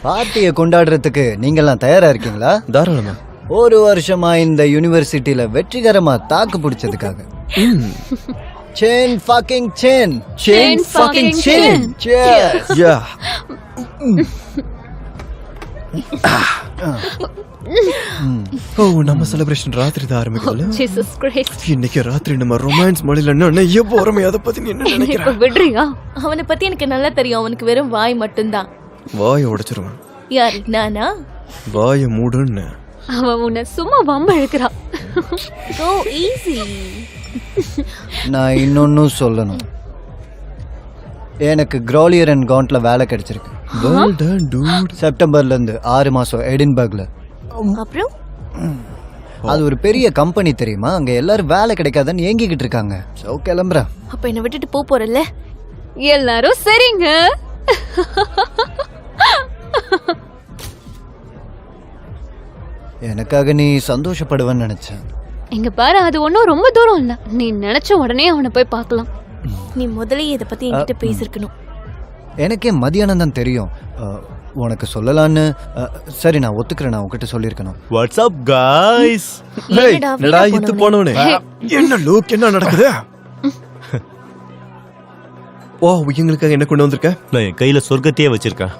பார்ட்டியை கொண்டாடுறதுக்கு நீங்கெல்லாம் தயாரா இருக்கீங்களா? தாராளமா. ஒரு வருஷமா இந்த யூனிவர்சிட்டியில வெற்றிகரமா தாக்கு பிடிச்சதுக்காக. Chain fucking chain. Chain fucking chain. Cheers. யா. ஓ நம்ம செலிப்ரேஷன் ராத்திரி தான் ஆரம்பிக்குதுல. Jesus Christ. இன்னைக்கு ராத்திரி நம்ம ரொமான்ஸ் மழையில நிறைய போறமே. அதை பத்தி நீ என்ன இப்ப நினைக்கிற? விடுறியா? அவனை பத்தி எனக்கு நல்லா தெரியும். அவனுக்கு வெறும் வாய் மட்டும்தான். வாயை உடைச்சிருவேன். யாரு நானா? வாயை மூடுன்னு. அவன் உன்னை சும்மா வம்ப இழுக்கிறான். Go easy. நான் இன்னொன்னும் சொல்லணும். எனக்கு கிராலியர் அண்ட் காண்ட்ல வேலை கிடைச்சிருக்கு. Well done, dude. செப்டம்பர்ல இருந்து 6 மாசம் எடின்பர்க்ல. அப்புறம் அது ஒரு பெரிய கம்பெனி தெரியுமா? அங்க எல்லாரும் வேலை கிடைக்காதுன்னு ஏங்கிக்கிட்டு இருக்காங்க. சோ கிளம்புறேன். அப்ப என்ன விட்டுட்டு போறல்ல? எல்லாரும் சரிங்க. எனக்காக நீ சந்தோஷப்படுவேன்னு நினைச்சேன். இங்க பாரு, அது ஒன்றும் ரொம்ப தூரம் இல்ல. நீ நினைச்ச உடனே அவனை போய் பார்க்கலாம். நீ முதல்ல இத பத்தி என்கிட்ட பேசிருக்கணும். எனக்கே மதியானம் தான் தெரியும். உனக்கு சொல்லலான்னு. சரி நான் ஒத்துக்கிறேன். நான் உங்ககிட்ட சொல்லியிருக்கணும். What's up guys? ஹேய், என்னடா இத்து போனவனே? என்ன லூக், என்ன நடக்குது? ஓ, எங்களுக்காக என்ன கொண்டு வந்திருக்க? நான் என் கையில சொர்க்கத்தையே வச்சிருக்கேன்.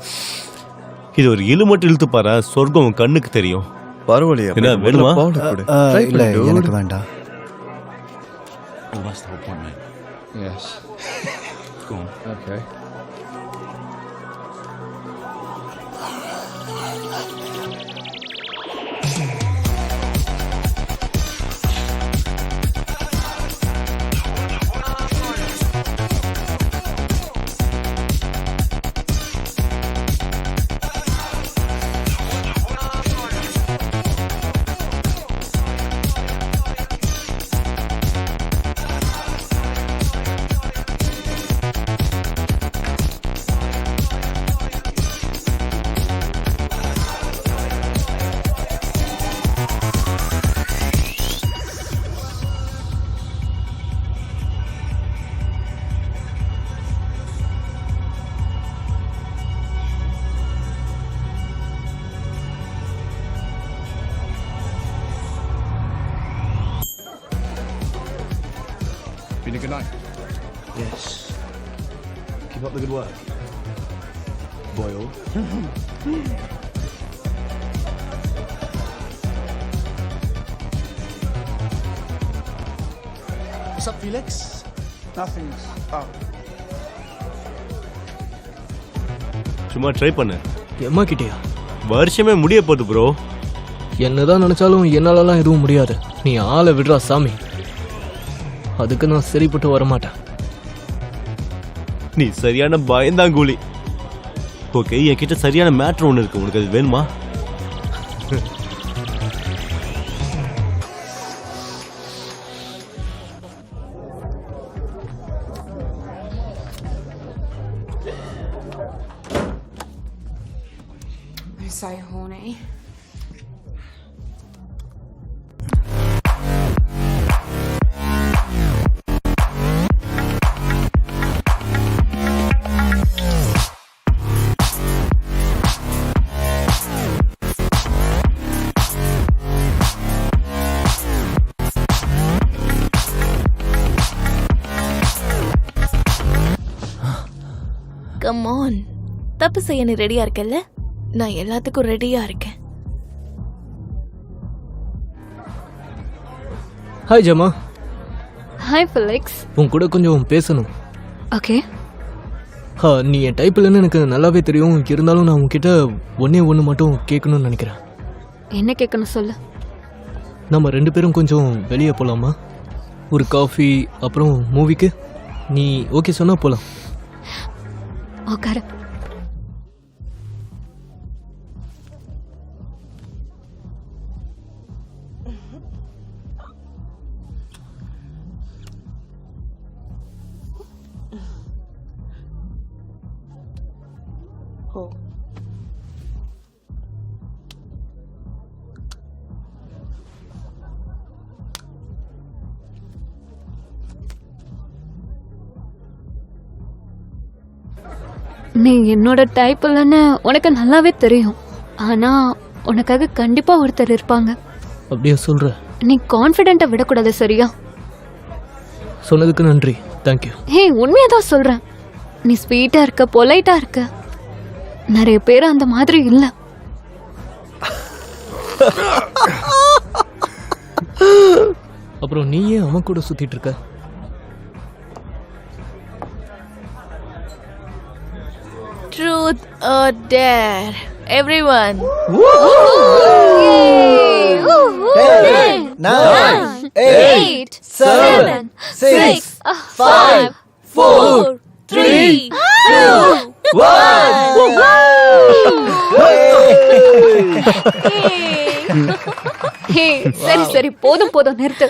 இது ஒரு இழு மட்டும் இழுத்து பாரு, சொர்க்கம் உன் கண்ணுக்கு தெரியும். பரவாயில்லையா? என்ன வேணுமா? இல்ல எனக்கு வேண்டாம். Been a good night. Yes. Keep up the good work. Boyle. What's up, Felix? Nothing's up. சும்மா ட்ரை பண்ணு. எம்மா கிட்டயா? வருஷமே முடிய போகுது ப்ரோ. என்னதான் நினைச்சாலும் என்னாலலாம் எதுவும் முடியாது. நீ ஆளை விடுறா சாமி. அதுக்கு நான் சரிப்பட்டு வரமாட்டேன். நீ சரியான பயந்தாங்கூலி. ஓகே, என்கிட்ட சரியான மேட்ரு ஒன்று இருக்கு. உனக்கு அது வேணுமா? I'm so horny. Come on. தப்பு செய்ய நீ ரெடியா இருக்கல்ல? நான் எல்லாத்துக்கும் ரெடியா இருக்கேன். Hi Gemma. Hi Felix. உன் கூட கொஞ்சம் பேசணும். ஓகே. நீ என் டைப் இல்லைன்னு எனக்கு நல்லாவே தெரியும். இருந்தாலும் நான் உன்கிட்ட ஒன்று மட்டும் கேட்கணும்னு நினைக்கிறேன். என்ன கேட்கணும் சொல்லு. நம்ம 2 பேரும் கொஞ்சம் வெளியே போகலாமா? ஒரு காஃபி அப்புறம் மூவிக்கு. நீ ஓகே சொன்னா போகலாம். உட்கார. Oh. நீ என்னோட டைப் இல்லைன்னு உனக்கு நல்லாவே தெரியும். ஆனா உனக்காக கண்டிப்பா ஒருத்தர் இருப்பாங்க. அப்படியே சொல்ற? நீ கான்ஃபிடென்ட்டை விடக்கூடாது, சரியா? சொன்னதுக்கு நன்றி, தேங்க்யூ. ஹே, உண்மையா தான் சொல்றேன். நீ ஸ்வீட்டா இருக்க, பொலைட்டா இருக்க. நிறைய பேர் அந்த மாதிரி இல்ல. அப்புறம் நீ ஏன் அவன் கூட சுத்திட்டு இருக்க? Truth or dare, everyone. 9, 8, 7, 6, 5, 4, 3, 2, 1. Hey, சரி சரி, போதும் போதும், நிறுத்து.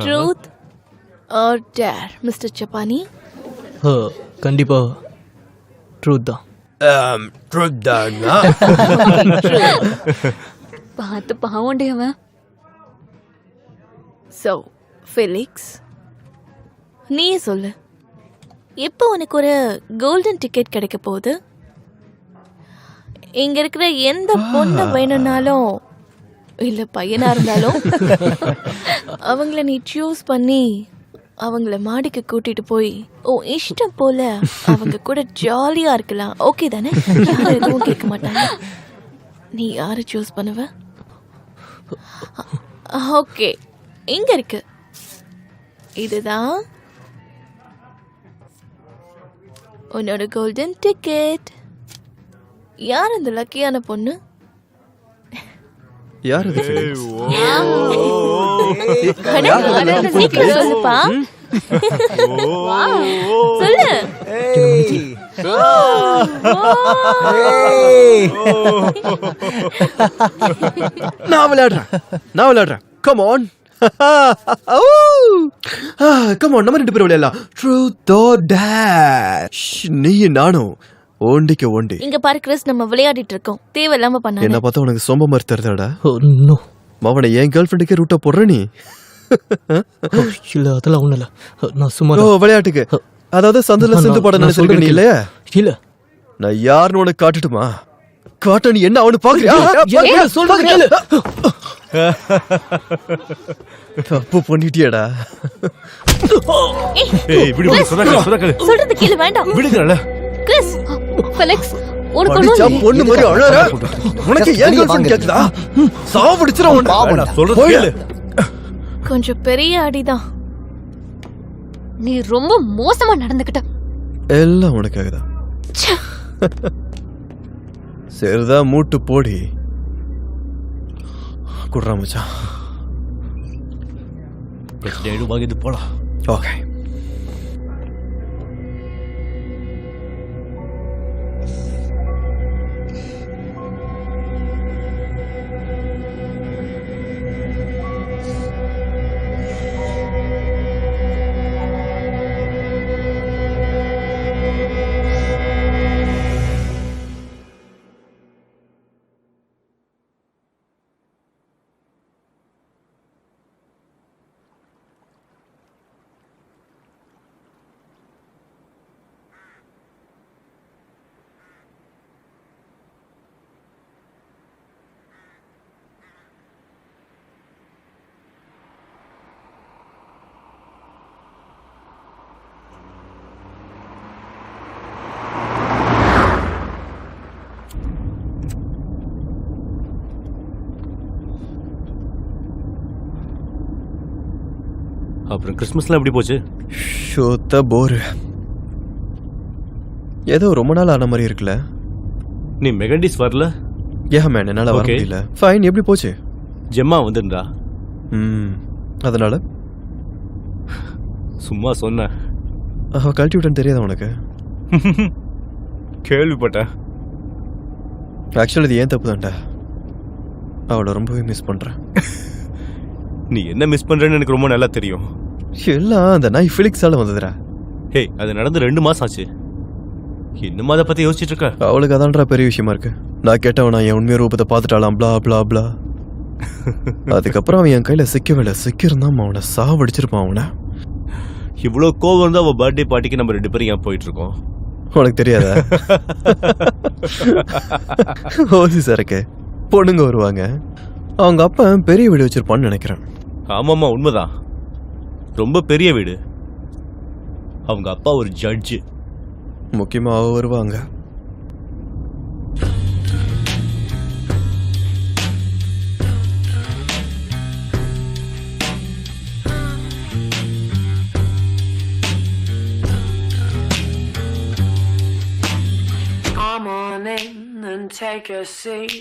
ட்ரூத் ஆர் டேர், மிஸ்டர் சப்பானி? கண்டிப்பா ட்ரூத் தான். பார்த்து பாவண்டி அவன். ஸோ ஃபெலிக்ஸ், நீ சொல்லு, இப்போ உனக்கு ஒரு கோல்டன் டிக்கெட் கிடைக்க போகுது. இங்க இருக்கிற எந்த பொண்ணை வேணும்னாலும், இல்ல பையனா இருந்தாலும், அவங்கள நீ சூஸ் பண்ணி அவங்கள மாடிக்கு கூட்டிட்டு போய் இஷ்டம் போல அவங்க கூட ஜாலியா இருக்கலாம். ஓகே தானே? யாரும் எதுவும் கேட்க மாட்டாங்க. நீ யாரை சூஸ் பண்ணுவ? ஓகே, இங்க இருக்கு. இதுதான் உன்னோட கோல்டன் டிக்கெட். யார் அந்த லக்கியான பொண்ணு? யார் அது Felix? சீக்கிரம் சொல்லுப்பா. சொல்லு. நான் விளையாடுறேன். Come on. கம் ஆன், நம்ம 2 பேரும் விளையாடலாம். Truth or dare. நீ நானும் ஓண்டிக்கு ஓண்டி. இங்க பாரு கிறிஸ், நம்ம விளையாடிட்டு இருக்கோம். தேவையில்லாம பண்ணாத. என்ன பார்த்தா உனக்கு சொம்ப மாதிரி தருதாடா? நோ, மவனை என் கேர்ள் ஃப்ரெண்டுக்கே ரூட்டா போடுற நீ. இல்ல அதெல்லாம் ஒண்ணும் இல்ல. நான் சும்மா ஓ, விளையாட்டுக்கு. அதாவது சந்தில சிந்து பாடம் நினைச்சிருக்க நீ இல்லையா? இல்ல. நான் யாருன்னு உனக்கு காட்டுட்டுமா? காட்ட நீ என்ன அவனு பாக்குறியா? சொல்றது கேளு. தப்பு பண்ணிட்டியடா. ஏய், விடு விடு, சொன்னா சொல்றது கேளு, வேண்டாம். விடுங்கல. கிறிஸ், ஃபெலிக்ஸ், உனக்கு படிச்சா ஒண்ணும் பொண்ணு மாதிரி அழற. உனக்கு ஏன் கேர்ள் ஃப்ரெண்ட் கேக்குதா? சாவடிச்சுற உன்னை. நான் சொல்றது கேளு. கொஞ்சம் பெரிய அடிதான். நீ ரொம்ப மோசமா நடந்துக்கிட்ட. எல்லாம் உனக்காக தான். சரிதான், மூட்டு போடி. குடுறா மச்சான். பிரச்சனை வாங்கிட்டு போலாம். ஓகே. அப்புறம் கிறிஸ்மஸ்லாம் எப்படி போச்சு? ஷோத்த போர். ஏதோ ரொம்ப நாள் ஆன மாதிரி இருக்குல்ல. நீ மெகண்டிஸ் வரல? மேன், என்னால வர Okay. முடியல. ஃபைன், எப்படி போச்சு? ஜெம்மா வந்திருந்தா? அதனால சும்மா சொன்னேன். அவ கழட்டி விட்டேன்னு தெரியாதா உனக்கு? கேள்விப்பட்டேன். ஆக்சுவலி இது ஏன் தப்பு தான்டா. அவளை ரொம்பவே மிஸ் பண்றேன். நீ என்ன மிஸ் பண்றேன்னு எனக்கு ரொம்ப நல்லா தெரியும். எல்லாம் அந்த நாய் ஃபிலிக்ஸால வந்ததுடா. ஹே, அது நடந்து 2 மாசம் ஆச்சு. இன்னும் அதை பத்தி யோசிச்சுட்டு இருக்க? அவளுக்கு அதான்டா பெரிய விஷயமா இருக்கு. நான் கேட்டவன் என் உண்மைய ரூபத்தை பார்த்துட்டாலாம் blah blah blah. அதுக்கப்புறம் அவன் என் கையில சிக்கவில்லை. சிக்கிருந்தான் அவனை சாவடிச்சிருப்பான் அவனை. இவ்வளவு கோவம் இருந்தா அவ பர்த்டே பார்ட்டிக்கு நம்ம 2 பேரும் ஏன் போயிட்டு இருக்கோம்? உனக்கு தெரியாதா? ஓசி சரக்கு பொண்ணுங்க வருவாங்க. அவங்க அப்பா பெரிய வீடு வச்சிருப்பான்னு நினைக்கிறேன். ஆமாமா, உண்மைதான். ரொம்ப பெரிய வீடு. அவங்க அப்பா ஒரு ஜட்ஜு. முக்கியமா அவ வருவாங்க. Come on in and take a seat.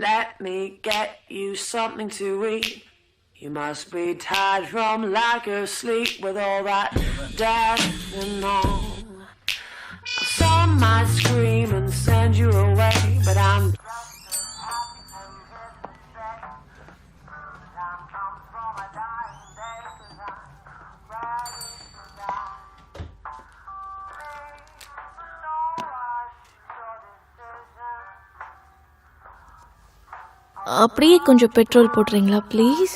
Let me get you something to eat. You must be tired from lack of sleep with all that death and all. Some might scream and send you away, but I'm அப்படியே கொஞ்சம் petrol போட்டுறீங்களா please?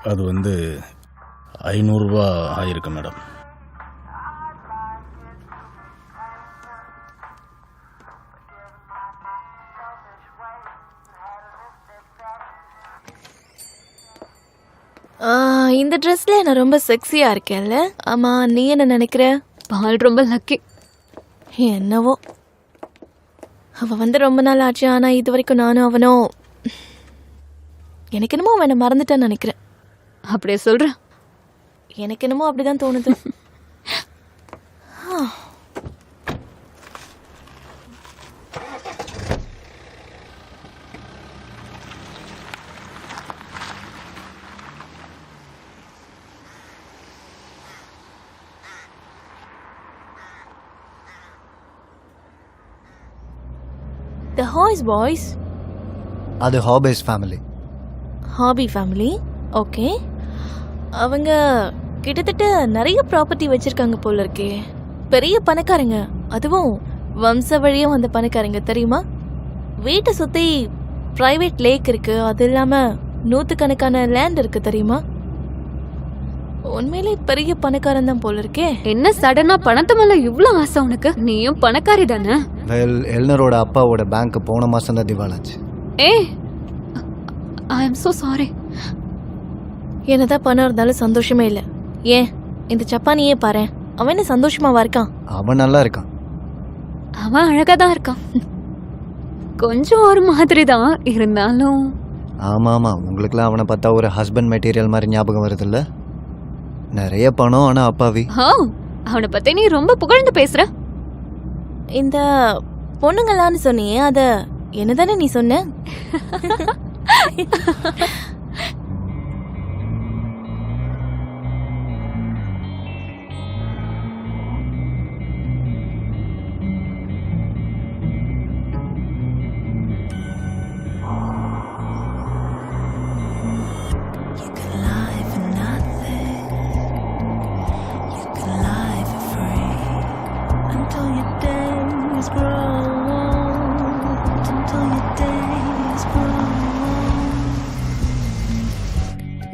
அது 500 ரூபா ஆயிருக்கு madam. இந்த ட்ரெஸ்ல நான் ரொம்ப செக்ஸியா இருக்கேன்ல? ஆமா, நீ என்ன நினைக்கிற? பால் ரொம்ப லக்கி. என்னவோ, அவ ரொம்ப நாள் ஆச்சு. ஆனா இது வரைக்கும் நானும் அவனும் எனக்கு என்னமோ அவனை மறந்துட்டேன்னு நினைக்கிறேன். அப்படியே சொல்ற? எனக்கு என்னமோ அப்படிதான் தோணுது. The Hoyes boys. அது ஹாபேஸ் ஃபேமிலி. Hobby family. ஓகே. அவங்க கிட்டத்தட்ட நிறைய ப்ராப்பர்ட்டி வச்சிருக்காங்க போல இருக்கே. பெரிய பணக்காரங்க. அதுவும் வம்ச வழியா வந்த பணக்காரங்க, தெரியுமா? வீட்டை சுற்றி ப்ரைவேட் லேக் இருக்கு. அது இல்லாமல் 100கணக்கான லேண்ட் இருக்கு, தெரியுமா? உண்மையிலே பெரிய பணக்காரன் தான் போல இருக்கே. என்ன சடனா பணத்து மேல இவ்ளோ ஆசை உனக்கு? நீயும் பணக்காரி தானே? எல்னரோட அப்பாவோட பேங்க் போன மாசம் தான் திவாலாச்சு. I am so sorry. என்னதான் பணம் இருந்தாலும் சந்தோஷமே இல்லை. ஏன் இந்த சப்பானியே பாரு, அவன் என்ன சந்தோஷமாவா இருக்கான்? அவன் நல்லா இருக்கான். அவன் அழகா தான் இருக்கான். கொஞ்சம் ஒரு மாதிரி தான் இருந்தாலும். ஆமா ஆமா, உங்களுக்குலாம் அவனை பார்த்தா ஒரு ஹஸ்பண்ட் மெட்டீரியல் மாதிரி ஞாபகம் வருது இல்ல? நிறைய பணம், ஆனா அப்பாவி. அவனை பத்தி நீ ரொம்ப புகழ்ந்து பேசுற. இந்த பொண்ணுங்களான்னு சொன்னியே, அத என்னதானே நீ சொன்ன?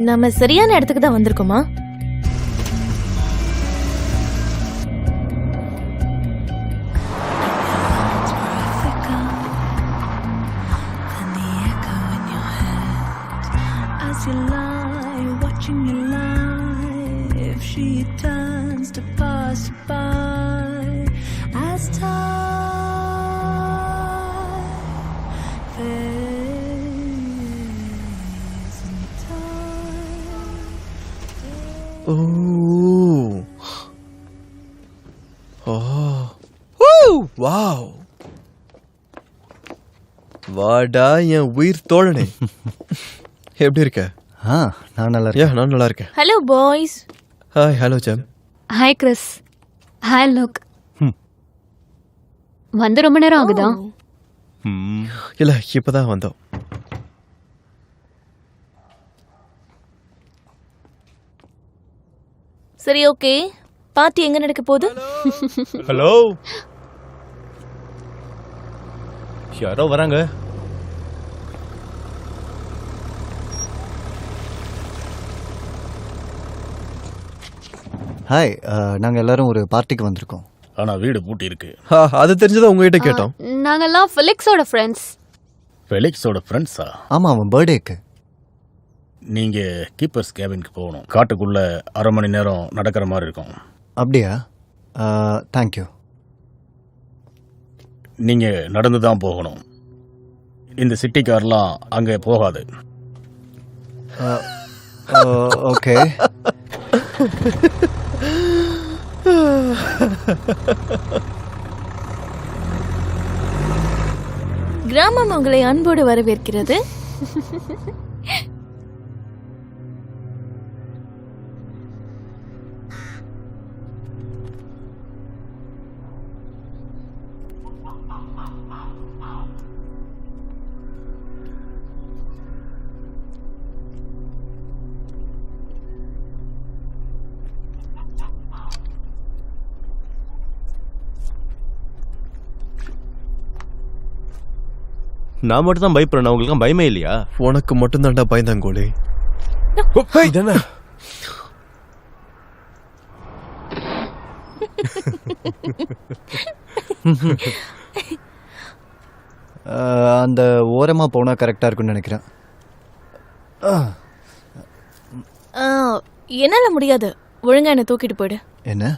நம்ம சரியான இடத்துக்கு தான் வந்திருக்கோமா? வாவ், வாடா என் உயிர் தோழனே. எப்படி இருக்க? நான் நல்லா இருக்கேன். நான் நல்லா இருக்கேன். Hello boys. Hi. Hello jam. Hi Chris. Hi look. வந்து ரொம்ப நேரம் ஆகுதா? இல்ல, இப்பதான் வந்தோம். சரி, ஓகே. பார்ட்டி எங்க நடக்க போகுது? ஹலோ, யாரோ வராங்க. ஹாய், நாங்கள் எல்லாரும் ஒரு பார்ட்டிக்கு வந்திருக்கோம். ஆனா வீடு பூட்டி இருக்கு. அது தெரிஞ்சதான் உங்ககிட்ட கேட்டோம். நாங்கெல்லாம் ஃபிலிக்ஸோட ஃப்ரெண்ட்ஸ். ஃபெலிக்ஸோட ஃப்ரெண்ட்ஸா? ஆமாம், அவன் பர்த்டேக்கு. நீங்க கீப்பர்ஸ் கேபினுக்கு போகணும். காட்டுக்குள்ள 1/2 மணி நேரம் நடக்கிற மாதிரி இருக்கும். அப்படியா? தேங்க்யூ. நீங்க நடந்து தான் போகணும். இந்த சிட்டி கார்லாம் அங்கே போகாது. ஓகே. கிராமம் உங்களை அன்போடு வரவேற்கிறது. நான் மட்டும் தான் பயப்படுறேன், உங்களுக்கு பயமே இல்லையா? உனக்கு மட்டும்தான்டா பயந்தாங்கோலி. இதானே அந்த ஓரமாக போனால் கரெக்டாக இருக்குன்னு நினைக்கிறேன். என்னால முடியாது. ஒழுங்கா என்ன தூக்கிட்டு போயிடு. என்ன?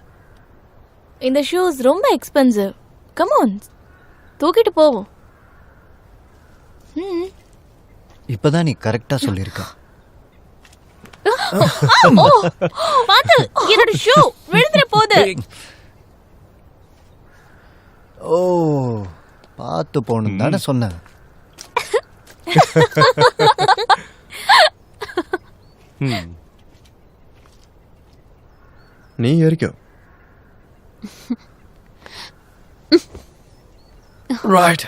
இந்த ஷூஸ் ரொம்ப எக்ஸ்பென்சிவ். கம் ஆன், தூக்கிட்டு போவோம். இப்போதான் நீ கரெக்டாக சொல்லியிருக்க. பாத்து, என்னோட ஷூ விழுந்துற போகுது. ஓ, பார்த்து போகணும் தானே சொன்னேன். நீ ஏறிக்கோ. ரைட்,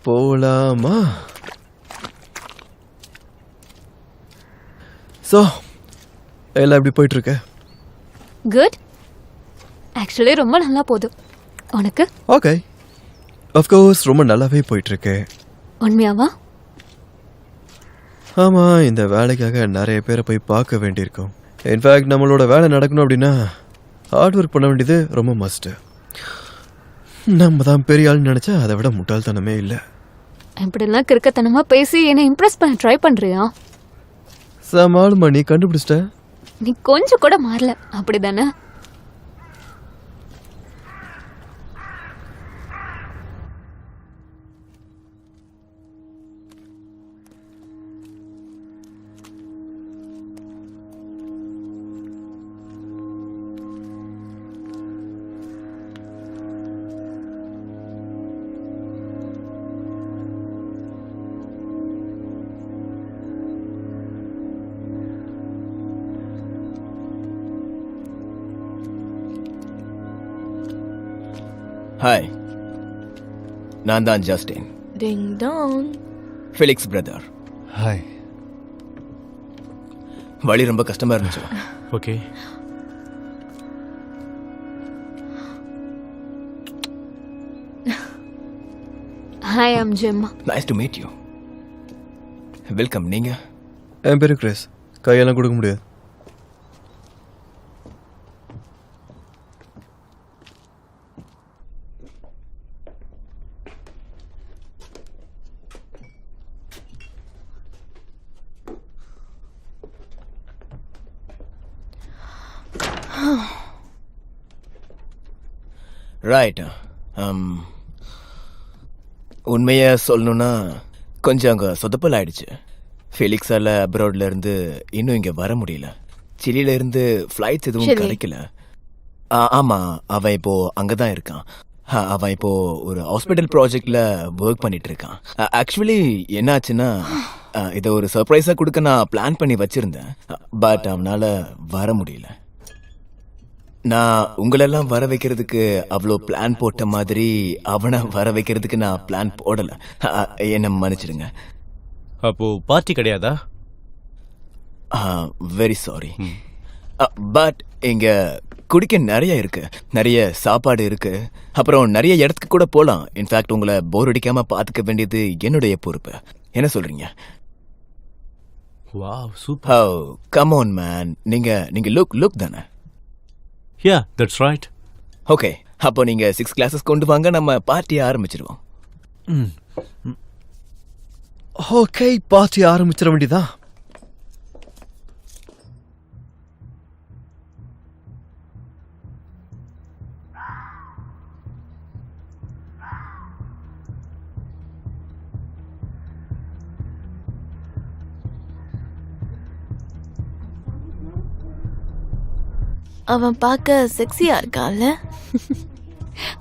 போலாமா? ஸோ எல்லாம் எப்படி போயிட்டு இருக்க? குட். ஆக்சுவலி ரொம்ப நல்லா போகுது. உனக்கு? ஓகே, அஃப்கோர்ஸ் ரொம்ப நல்லாவே போயிட்டு இருக்கு. உண்மையாவா? ஆமாம், இந்த வேலைக்காக நிறைய பேரை போய் பார்க்க வேண்டியிருக்கும். இன்ஃபேக்ட் நம்மளோட வேலை நடக்கணும் அப்படின்னா ஹார்ட் ஒர்க் பண்ண வேண்டியது ரொம்ப மஸ்ட்டு. நம்ம தான் பெரிய ஆள்னு நினச்சா அதை விட முட்டாள்தனமே இல்லை. இப்படிலாம் கிறுக்கத்தனமாக பேசி என்னை இம்ப்ரெஸ் பண்ண ட்ரை பண்ணுறியா? சமாளுமா, நீ கண்டுபிடிச்சிட்ட. நீ கொஞ்சம் கூட மாறல, அப்படிதானே? ஹாய், நான் தான் ஜஸ்டின், டிங் டாங். Felix brother. ஹாய். வழி ரொம்ப கஷ்டமா இருந்துச்சு. Okay. Hi, I'm ஜெம்மா. Nice to meet you. Welcome. நீங்க? என் பேரு கிரேஸ். கையெல்லாம் கொடுக்க முடியாது. ரைட். உண்மையை சொல்லணும்னா கொஞ்சம் அங்கே சொதப்பல் ஆயிடுச்சு. ஃபெலிக்ஸால் அப்ராட்ல இருந்து இன்னும் இங்கே வர முடியல. சிலியில இருந்து ஃப்ளைட்ஸ் எதுவும் கிடைக்கல. ஆமாம், அவன் இப்போ அங்கே தான் இருக்கான். அவன் இப்போ ஒரு ஹாஸ்பிட்டல் ப்ராஜெக்டில் ஒர்க் பண்ணிட்டு இருக்கான். ஆக்சுவலி என்னாச்சுன்னா, இதை ஒரு சர்ப்ரைஸாக கொடுக்க நான் பிளான் பண்ணி வச்சுருந்தேன். பட் அவனால் வர முடியல. நான் உங்களெல்லாம் வர வைக்கிறதுக்கு அவ்வளோ பிளான் போட்ட மாதிரி அவனை வர வைக்கிறதுக்கு நான் பிளான் போடலை. என்ன மன்னிச்சிடுங்க. அப்போ பார்ட்டி கிடையாதா? Very sorry. பட் இங்க குடிக்க நிறைய இருக்கு, நிறைய சாப்பாடு இருக்கு, அப்புறம் நிறைய இடத்துக்கு கூட போலாம். இன்ஃபேக்ட் உங்களை போர் அடிக்காம பாத்துக்க வேண்டியது என்னுடைய பொறுப்பு. என்ன சொல்றீங்க? Wow super. Oh come on man, நீங்க லுக் தானே? Yeah that's right. ஓகே, அப்போ நீங்க 6 கிளாஸஸ் கொண்டு வாங்க, நம்ம பார்ட்டியை ஆரம்பிச்சிருவோம். ஓகே, பார்ட்டி ஆரம்பிச்சிட வேண்டியதான். அவன் பார்க்க செக்ஸியா இருக்கான்ல?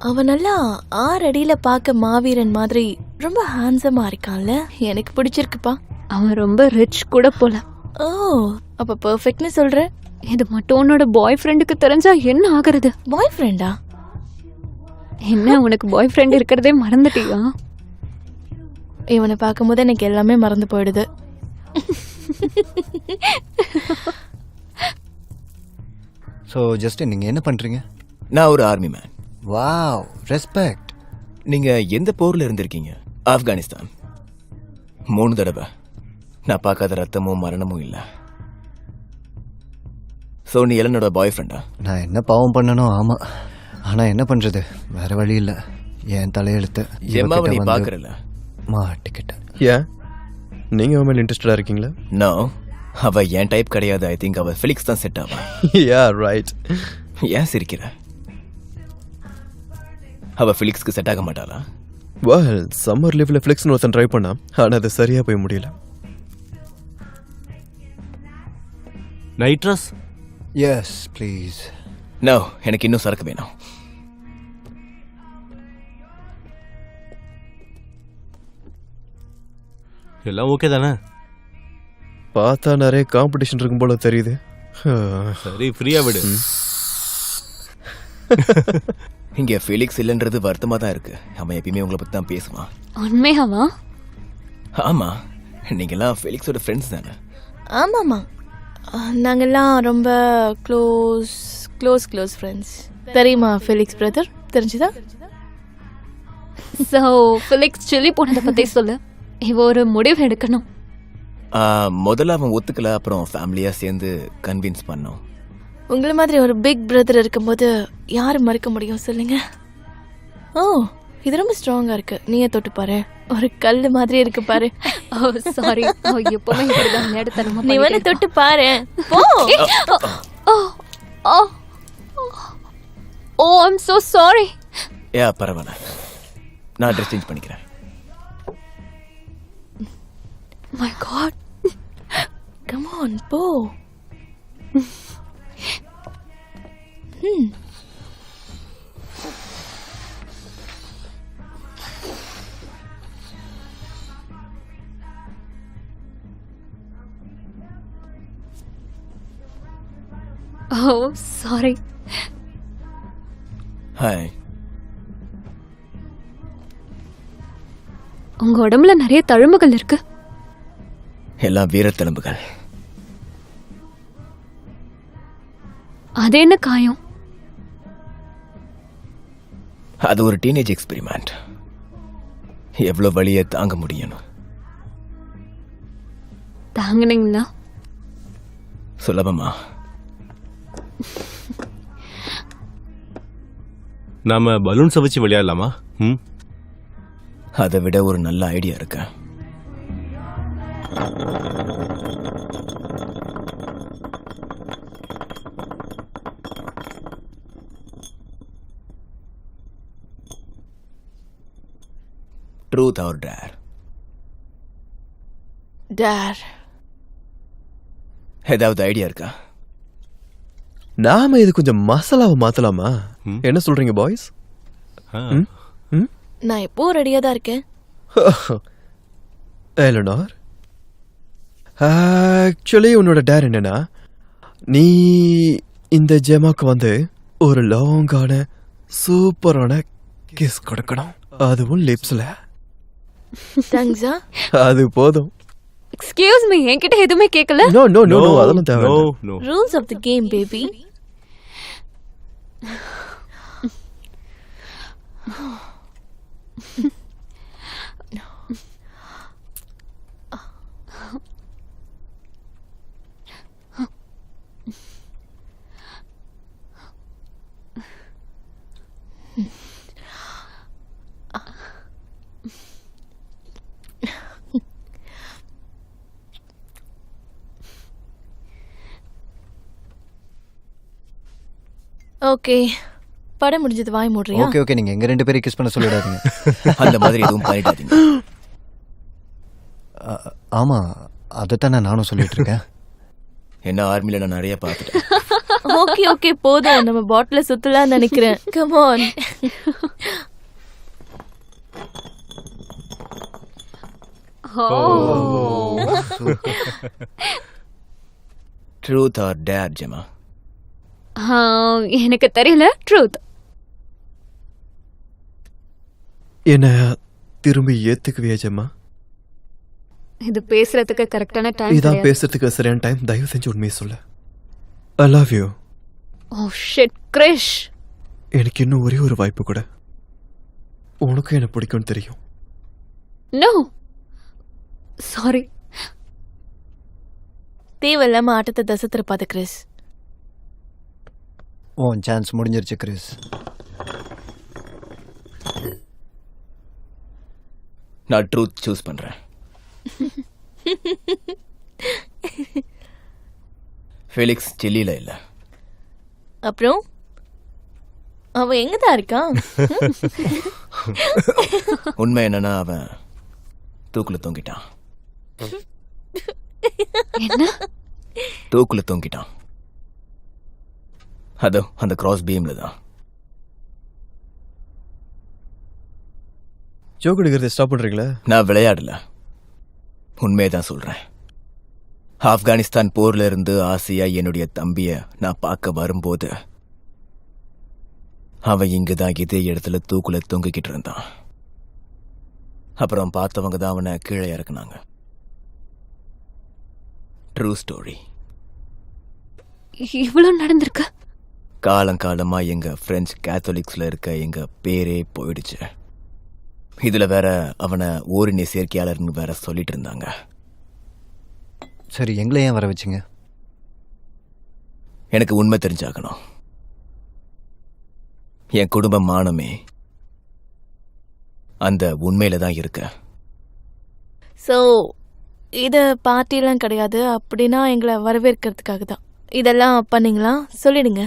அவன் நல்லா 6 அடியில பார்க்க மாவீரன் மாதிரி ரொம்ப ஹேண்ட்ஸமா இருக்கான்ல? எனக்கு பிடிச்சிருக்குப்பா. அவன் ரொம்ப ரிச் கூட போல. ஓ, அப்ப பெர்ஃபெக்ட்னு சொல்ற? இது மட்டும் உன்னோட பாய் ஃப்ரெண்டுக்கு தெரிஞ்சா என்ன ஆகுறது? பாய் ஃப்ரெண்டா? என்ன உனக்கு பாய் ஃப்ரெண்ட் இருக்கிறதே மறந்துட்டியா? இவனை பார்க்கும்போது எனக்கு எல்லாமே மறந்து போயிடுது. ஸோ ஜஸ்டின், நீங்கள் என்ன பண்ணுறீங்க? நான் ஒரு ஆர்மி மேன். Wow, respect. நீங்க எந்த போர்ல இருந்திருக்கீங்க? ஆப்கானிஸ்தான். 3 தடவை. நான் பார்க்காத ரத்தமும் மரணமும் இல்ல. சோ நீ என்னோட பாய் ஃப்ரெண்டா? நான் என்ன பாவம் பண்ணனோ, ஆமாம். ஆனால் என்ன பண்ணுறது, வேற வழி இல்லை. என் தலையெழுத்து. ஜெம்மாவை நீ பார்க்கறல? மாட்டிக்கிட்டேன். ஏன் நீங்க அவன் மேல இன்ட்ரெஸ்டடா இருக்கீங்களா? நோ, அவ என் டைப் கிடையாது. ஐ திங்க் அவ ஃபிலிக்ஸ் தான் செட் ஆவா. Yeah right. ஏன் சிரிக்கிற? அவ ஃபிலிக்ஸ்க்கு செட் ஆக மாட்டாளா? வெல், சம்மர் லீவ்ல ஃபிளிக்ஸ்னு ஒருத்தன் ட்ரை பண்ணா, ஆனா அது சரியா போய் முடியல. நைட்ரஸ்? Yes please. நோ, எனக்கு இன்னும் சரக்கு வேணும். எல்லாம் ஓகே தானே? பார்த்தா நிறைய காம்படிஷன் இருக்கும் போல தெரியுது. சரி, ஃப்ரீயா விடு. இங்க ஃபிலிக்ஸ் இல்லைன்றது வருத்தமா தான் இருக்கு. அவன் எப்பயுமே உங்களை பத்தி தான் பேசுவான். உண்மையாவா? ஆமா, நீங்கெல்லாம் ஃபிலிக்ஸோட ஃப்ரெண்ட்ஸ் தானே? ஆமாமா, நாங்கெல்லாம் ரொம்ப க்ளோஸ் ஃப்ரெண்ட்ஸ். தெரியுமா ஃபெலிக்ஸ் பிரதர்? தெரிஞ்சுதா? ஸோ ஃபிலிக்ஸ் சொல்லி போனதை பற்றி சொல்லு. இவ ஒரு முடிவு எடுக்கணும். முதல்ல அவன் ஒத்துக்கல, அப்புறம் ஃபேமிலியா சேர்ந்து கன்வின்ஸ் பண்ணோம். உங்களை மாதிரி ஒரு பிக் பிரதர் இருக்கும்போது யாரு மறுக்க முடியும் சொல்லுங்க? ஓ, இது ரொம்ப ஸ்ட்ராங்கா இருக்கு. நீயே தொட்டு பாரு, ஒரு கல்லு மாதிரி இருக்கு பாரு. ஓ சாரி, எப்பவுமே இப்படிதான் நேரத்தனமா நீ வந்து தொட்டு பாரு. போ. Oh I'm so sorry. ஏ பரவாயில்ல, நான் ட்ரெஸ் சேஞ்ச் பண்ணிக்கிறேன். மை காட், கம் ஆன், போ. Oh sorry. ஹாய். உங்க உடம்புல நிறைய தழும்புகள் இருக்கு. எல்லாம் வீரத்தழும்புகள். அது என்ன காயம்? அது ஒரு டீனேஜ் எக்ஸ்பெரிமெண்ட். எவ்வளவு வலியை தாங்க முடியணும். தாங்கினீங்களா? சுலபமா? நாம பலூன்ஸை வச்சு விளையாடலாமா? அதை விட ஒரு நல்ல ஐடியா இருக்கு. Truth or dare? டேர். ஏதாவது ஐடியா இருக்கா? நாம இது கொஞ்சம் மசாலாவை மாத்தலாமா? என்ன சொல்றீங்க பாய்ஸ்? நான் எப்போ ரெடியா தான் இருக்கேன். எலனோர், ஆக்சுவலி உன்னோட டேர் என்னன்னா, நீ இந்த ஜெமாக்கு வந்து ஒரு லாங்கான சூப்பரான கிஸ் கொடுக்கணும், அதுவும் லிப்ஸ்ல. தேங்க்ஸா. அது போதும். எக்ஸ்கியூஸ் மீ, என்கிட்ட எதுவுமே கேட்கல. நோ நோ நோ, அதெல்லாம் தேவை. No no. Rules of the game baby. Okay, படம் முடிஞ்சது, வாய் மூடுறியா? ஓகே ஓகே, நீங்க எங்க 2 பேரும் கிஸ் பண்ண சொல்லிடாதீங்க. அந்த மாதிரி எதுவும் பண்ணிடாதீங்க. ஆமா, அதைத்தானே நானும் சொல்லிட்டு இருக்கேன். என்ன ஆர்மில நான் நிறைய பார்த்துட்டேன். ஓகே ஓகே, போதும், நம்ம பாட்டில சுத்தலாம்னு நினைக்கிறேன். Come on. Truth or dare Gemma? எனக்கு தெரியல. ட்ரூத். என்ன திரும்பி ஏத்துக்குவியா ஜெமா? இது பேசுறதுக்கு கரெக்டான டைம். இதான் பேசுறதுக்கு சரியான டைம். தயவு செஞ்சு உண்மையை சொல்லு. I love you. Oh shit Chris. எனக்கு இன்னும் ஒரே ஒரு வாய்ப்பு கூட. உனக்கும் என்ன பிடிக்கும்னு தெரியும். No sorry. தேவையில்லாம ஆட்டத்தை தசை திருப்பாத கிறிஸ். உன் சான்ஸ் முடிஞ்சிருச்சு கிறிஸ். நான் ட்ரூத் சூஸ் பண்றேன். ஃபெலிக்ஸ் சில்லியில இல்ல. அப்புறம் அவன் எங்கதான் இருக்கான்? உண்மை என்னன்னா அவன் தூக்குல தொங்கிட்டான். என்ன? தூக்குல தொங்கிட்டான். அதோ அந்த கிராஸ் பீம்ல தான். ஜோக் எடுக்கிறத ஸ்டாப் பண்றீங்களா? நான் விளையாடல, உண்மையை தான் சொல்றேன். ஆப்கானிஸ்தான் போர்ல இருந்து ஆசையா என்னுடைய தம்பிய நான் பார்க்க வரும்போது அவன் இங்குதான் இதே இடத்துல தூக்குல தொங்கிக்கிட்டு இருந்தான். அப்புறம் பார்த்தவங்க தான் அவனை கீழே இறக்குனாங்க. True story. இவ்வளவு நடந்திருக்கு. காலங்காலமா எங்க பிரெஞ்சு கேத்தலிக்ஸ்ல இருக்க எங்க பேரே போயிடுச்சு. இதுல வேற அவனை ஓரினை சேர்க்கையாளர்னு வேற சொல்லிட்டு இருந்தாங்க. சரி, எங்களை ஏன் வர வச்சிங்க? எனக்கு உண்மை தெரிஞ்சாகணும். என் குடும்ப மானமே அந்த உண்மையில தான் இருக்க. ஸோ இது பார்ட்டிலாம் கிடையாது, அப்படின்னா எங்களை வரவேற்கிறதுக்காக தான் இதெல்லாம் பண்ணீங்களா? சொல்லிடுங்க.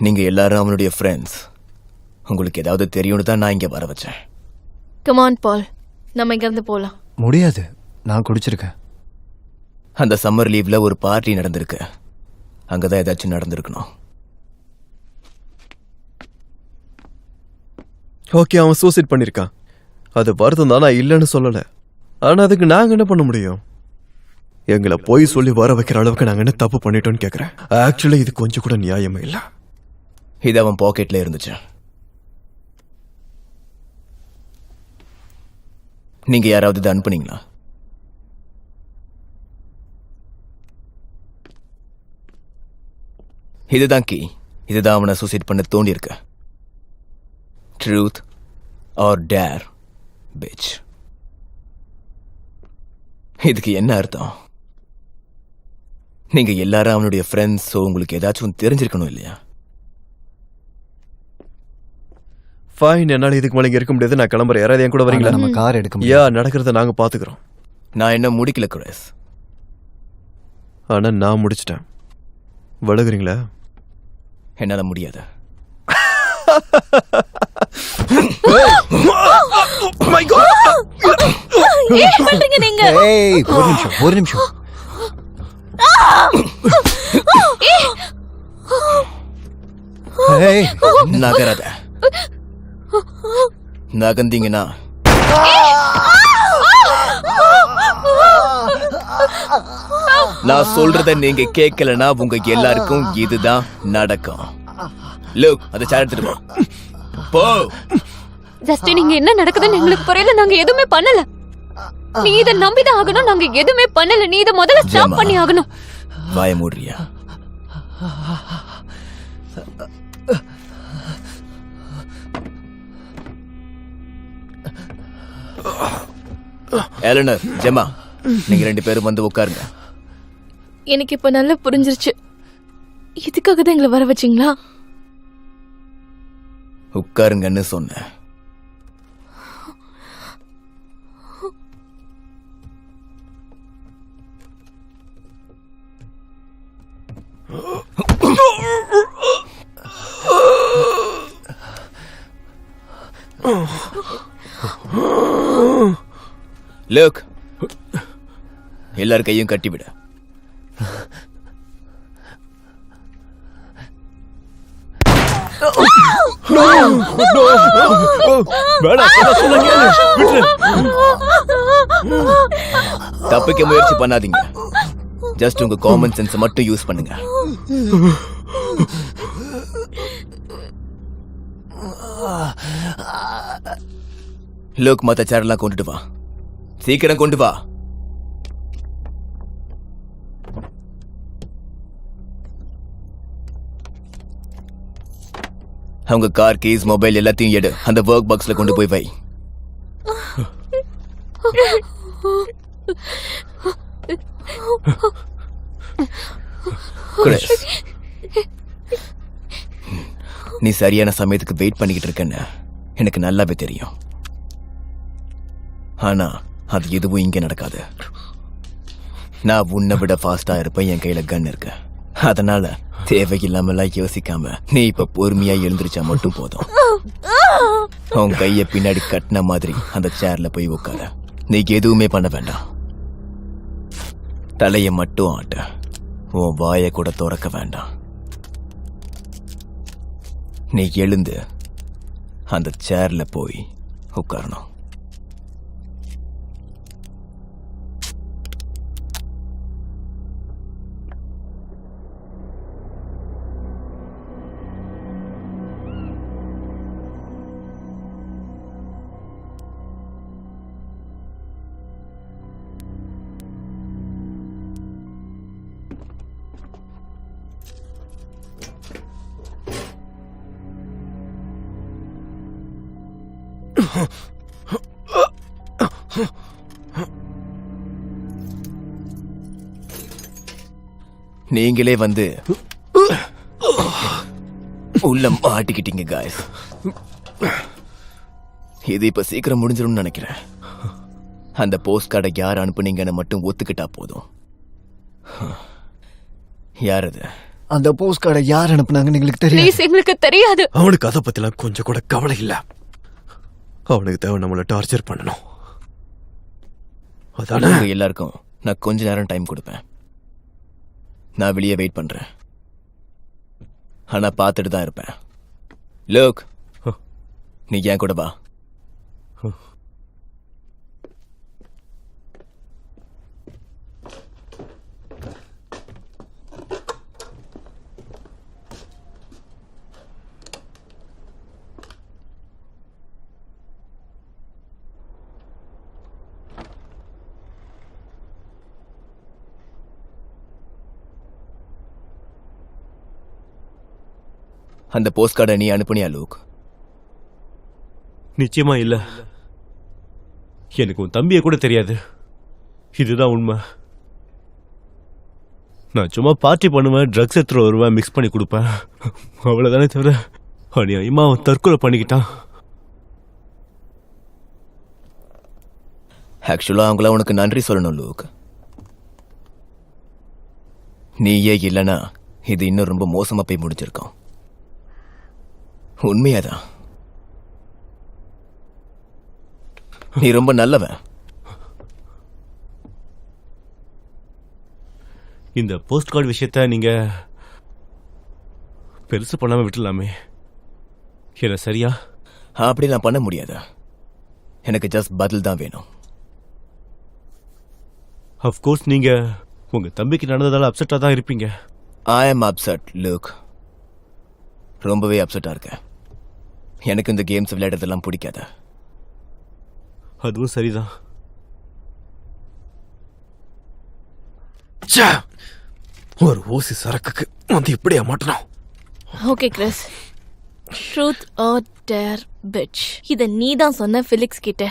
நீங்க எல்லாரும் அவனுடைய ஃப்ரெண்ட்ஸ். உங்களுக்கு ஏதாவது தெரியும்னு தான் நான் இங்க வர வச்சேன். கமான் பால், நம்ம இங்கிருந்து போகலாம். முடியாது, நான் குடிச்சிருக்கேன். அந்த சம்மர் லீவ்ல ஒரு பார்ட்டி நடந்திருக்கு. அங்கதான் ஏதாச்சும் நடந்திருக்கணும். ஓகே, அவன் சூசைட் பண்ணிருக்கான். அது வருத்தம் தான், நான் இல்லைன்னு சொல்லல. ஆனா அதுக்கு நாங்க என்ன பண்ண முடியும்? எங்களை போய் சொல்லி வர வைக்கிற அளவுக்கு நாங்க என்ன தப்பு பண்ணிட்டோம்னு கேக்குறேன். ஆக்சுவலி இது கொஞ்சம் கூட நியாயமே இல்ல. இது அவன் பாக்கெட்ல இருந்துச்சு. நீங்க யாராவது இதை அனுப்புனீங்களா? இதுதான் கீ. இதுதான் அவனை சூசைட் பண்ண தோண்டி இருக்க. Truth or dare bitch. இதுக்கு என்ன அர்த்தம்? நீங்க எல்லாரும் அவனுடைய ஃப்ரெண்ட்ஸ். உங்களுக்கு ஏதாச்சும் தெரிஞ்சிருக்கணும் இல்லையா? ஃபைன், என்னால இதுக்கு மேலே இங்க இருக்க முடியாது. நான் கிளம்புறேன். யாராவது என் கூட வரீங்களா? நம்ம கார் எடுக்க முடியும். யா, நடக்கிறத நாங்க பாத்துக்கிறோம். நான் என்ன முடிக்கல குரேஸ். ஆனா நான் முடிச்சிட்டேன். வளகுறீங்களா? என்னால முடியாது. ஏன் பண்றீங்க நீங்க? ஏய், ஒரு நிமிஷம். ஏய், நகராத. நகர்ந்தீங்கன்னா நான் சொல்றத நீங்க கேட்கலனா உங்க எல்லாருக்கும் இதுதான் நடக்கும். லுக், அதை சேர் எடுத்துட்டு போ. ஜஸ்ட் நீங்க என்ன நடக்குதுன்னு எங்களுக்கு புரியல. நாங்க எதுவுமே பண்ணல. நீ இதை நம்பிதான் ஆகணும். நாங்க எதுவுமே பண்ணல. நீ இதை முதல்ல ஸ்டாப் பண்ணி ஆகணும். வாய மூடுறியா? எலனர், ஜெமா, நீங்க 2 பேரும் வந்து உட்காருங்க. எனக்கு இப்ப நல்லா புரிஞ்சிருச்சு. இதுக்காக தான் எங்களை வர வச்சிங்களா? உட்காருங்கன்னு சொன்னேன். லுக், எல்லார் கையும் கட்டிவிட. தப்பிக்க முயற்சி பண்ணாதீங்க. ஜஸ்ட் உங்க காமன் சென்ஸ் மட்டும் யூஸ் பண்ணுங்க. லுக், மத்த சேரெல்லாம் கொண்டுட்டு வா. சீக்கிரம் கொண்டு வா. அவங்க கார் கீஸ், மொபைல் எல்லாத்தையும் எடு. அந்த ஒர்க் பாக்ஸ்ல கொண்டு போய் வை. Chris, நீ சரியான சமயத்துக்கு வெயிட் பண்ணிக்கிட்டு இருக்கன்னு எனக்கு நல்லாவே தெரியும். ஆனா அது எதுவும் இங்க நடக்காது. நான் உன்னை விட ஃபாஸ்டா இருப்பேன். என் கையில கன் இருக்கு. அதனால தேவையில்லாமலாம் யோசிக்காம நீ இப்ப பொறுமையா எழுந்திருச்சா மட்டும் போதும். உன் கைய பின்னாடி கட்டின மாதிரி அந்த சேர்ல போய் உட்கார. நீ எதுவுமே பண்ண வேண்டாம். தலைய மட்டும் ஆட்ட. உன் வாயை கூட திறக்க வேண்டாம். நீ எழுந்து அந்த சேர்ல போய் உட்காரணும். நீங்களே வந்து உள்ள மாட்டிக்கிட்டீங்க guys. இது இப்ப சீக்கிரம் முடிஞ்சிரும்னு நினைக்கிறேன். அந்த போஸ்ட் கார்டை யார் அனுப்புனீங்கன்னு மட்டும் ஒத்துக்கிட்டா போதும். யார் அது? அந்த போஸ்ட் கார்டை யார் அனுப்புனாங்கன்னு எங்களுக்கு தெரியும். ப்ளீஸ், எங்களுக்கு தெரியாது. அவனுக்கு அதை பத்திலாம் கொஞ்சம் கூட கவலை இல்ல. அவனுக்கு தேவை நம்மளை டார்ச்சர் பண்ணணும். அதான உங்க எல்லாருக்கும் நான் கொஞ்ச நேரம் டைம் கொடுப்பேன். நான் வெளியே வெயிட் பண்றேன். ஆனா பார்த்துட்டு தான் இருப்பேன். லோக், நீ ஏன் கூட வா. அந்த போஸ்ட் கார்டை நீ அனுப்புனியா லூக்? நிச்சயமா இல்ல. எனக்கு உன் தம்பியை கூட தெரியாது. இதுதான் உண்மை. நான் சும்மா பார்ட்டி பண்ணுவேன், ட்ரக்ஸ் எடுத்துட்டு வருவேன், மிக்ஸ் பண்ணி கொடுப்பேன். அவ்வளவுதானே தவிர அநியாயமா அவன் தற்கொலை பண்ணிக்கிட்டான். ஆக்சுவலா அவங்கள உனக்கு நன்றி சொல்லணும் லூக். நீயே இல்லைன்னா இது இன்னும் ரொம்ப மோசமா போய் முடிஞ்சிருக்கும். உண்மையாதான். நீ ரொம்ப நல்லவன். இந்த போஸ்ட் கார்டு விஷயத்த நீங்க பெருசு பண்ணாம விட்டுலாமே. என்ன சரியா? அப்படி நான் பண்ண முடியாது. எனக்கு ஜஸ்ட் பதில் தான் வேணும். அஃப்கோர்ஸ் நீங்க உங்க தம்பிக்கு நடந்ததால அப்செட்டா தான் இருப்பீங்க. I am upset Luke. ரொம்பவே அப்செட்டா இருக்கேன். எனக்கு இந்த கேம்ஸ் விளையாடுறதெல்லாம் பிடிக்காத. அதுவும் சரிதான். ஒரு ஊசி சரக்குக்கு வந்து இப்படியா மாட்டணும்? Okay Chris, truth or dare bitch, இத நீ தான் சொன்ன ஃபிலிக்ஸ் கிட்ட.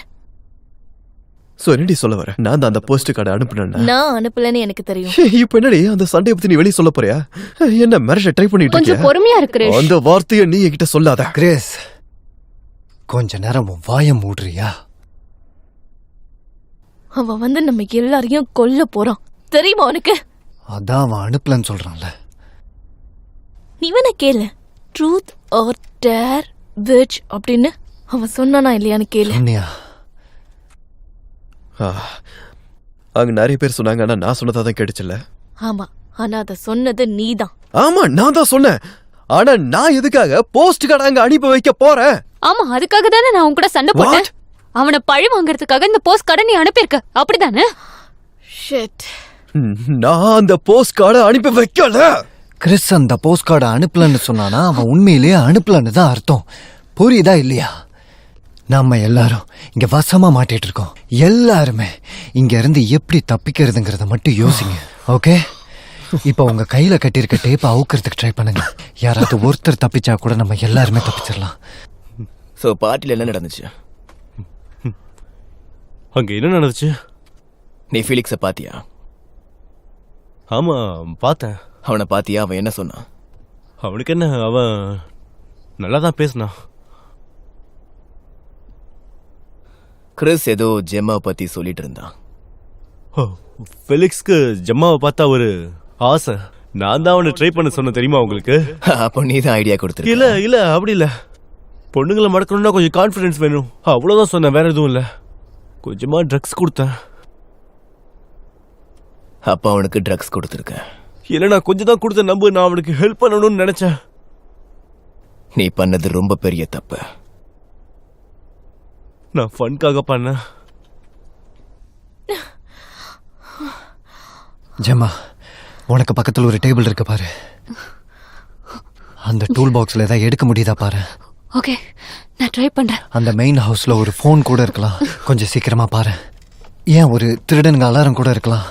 சோ என்னடி சொல்ல வர? நான் தான் அந்த போஸ்ட் கார்டு அனுப்புனேன். நான் அனுப்பலன்னு எனக்கு தெரியும். இப்ப என்னடி அந்த சண்டையை பத்தி நீ வெளிய சொல்ல போறியா? என்ன மிரட்ட ட்ரை பண்ணிட்டு கொஞ்சம் இருக்கியா? பொறுமையா இருக்கு கிரேஷ். அந்த வார்த்தையை நீ என்கிட்ட சொல்லாத. கிரேஸ், கொஞ்ச நேரம் உன் வாயை மூடுறியா? அவன் வந்து நம்ம எல்லாரையும் கொல்ல போறான், தெரியுமா உனக்கு? அதான் அவன் அனுப்பலன்னு சொல்றான்ல. நீ வேணா கேளு, ட்ரூத் ஆர் டேர் பிட்ச் அப்படின்னு அவன் சொன்னானா இல்லையான்னு கேளு. சொன்னியா? அங்க நிறைய பேர் சொன்னாங்க, ஆனா நான் சொன்னதா தான் கேட்டுச்சுல்ல. ஆமா, ஆனா அத சொன்னது நீதான். ஆமா, நான் தான் சொன்னேன். ஆனா நான் எதுக்காக போஸ்ட் கார்டு அங்க அனுப்பி வைக்க போறேன்? ஆமா, அதுக்காக தானே நான் உன் கூட சண்டை போட்டேன். அவனை பழி வாங்குறதுக்காக இந்த போஸ்ட் கார்டை நீ அனுப்பியிருக்க, அப்படிதானே? ஷிட். நான் அந்த போஸ்ட் கார்டை அனுப்பி வைக்கல. கிறிஸ் அந்த போஸ்ட் கார்டை அனுப்பலன்னு சொன்னானா அவன் உண்மையிலேயே அனுப்பலன்னு தான் அர்த்தம். புரியுதா இல்லையா? நம்ம எல்லாரும் இங்க வசமா மாட்டிட்டு இருக்கோம். எல்லாருமே இங்க இருந்து எப்படி தப்பிக்கிறதுங்கிறத மட்டும் யோசிங்க, ஓகே? இப்ப உங்க கையில கட்டியிருக்க டேப்பை அவுக்கிறதுக்கு ட்ரை பண்ணுங்க. யாராவது ஒருத்தர் தப்பிச்சா கூட நம்ம எல்லாருமே தப்பிச்சிடலாம். ஸோ பார்ட்டியில் என்ன நடந்துச்சு? அங்க என்ன நடந்துச்சு? நீ ஃபீலிக்ஸை பாத்தியா? ஆமா, பார்த்தேன். அவனை பாத்தியா? அவன் என்ன சொன்னான்? அவனுக்கு என்ன, அவன் நல்லா தான் பேசினான். கிறிஸ் ஏதோ ஜெம்மாவை பத்தி சொல்லிட்டு இருந்தான். ஓ, ஃபெலிக்ஸ்க்கு ஜம்மாவை பார்த்தா ஒரு ஆசை. நான் தான் அவனை ட்ரை பண்ண சொன்னேன், தெரியுமா உங்களுக்கு? அப்போ நீ தான் ஐடியா கொடுத்துருக்க. இல்ல இல்ல, அப்படி இல்ல. பொண்ணுங்களை மடக்கணும்னா கொஞ்சம் கான்ஃபிடன்ஸ் வேணும், அவ்வளவுதான் சொன்னேன், வேற எதுவும் இல்ல. கொஞ்சமா ட்ரக்ஸ் கொடுத்தேன். அப்பா அவனுக்கு ட்ரக்ஸ் கொடுத்துருக்க? இல்ல, நான் கொஞ்சம் தான் கொடுத்த நம்பு. நான் அவனுக்கு ஹெல்ப் பண்ணணும்னு நினைச்சேன். நீ பண்ணது ரொம்ப பெரிய தப்பு. நான் ஃபன்காக பண்ணேன். ஜெமா, உனக்கு பக்கத்துல ஒரு டேபிள் இருக்கு பாரு. அந்த டூல் பாக்ஸ்ல ஏதாவது எடுக்க முடியுதா பாரு. ஓகே, நான் ட்ரை பண்றேன். அந்த மெயின் ஹவுஸ்ல ஒரு ஃபோன் கூட இருக்கலாம், கொஞ்சம் சீக்கிரமா பாரு. ஏன் ஒரு திருடனுங்க அலாரம் கூட இருக்கலாம்.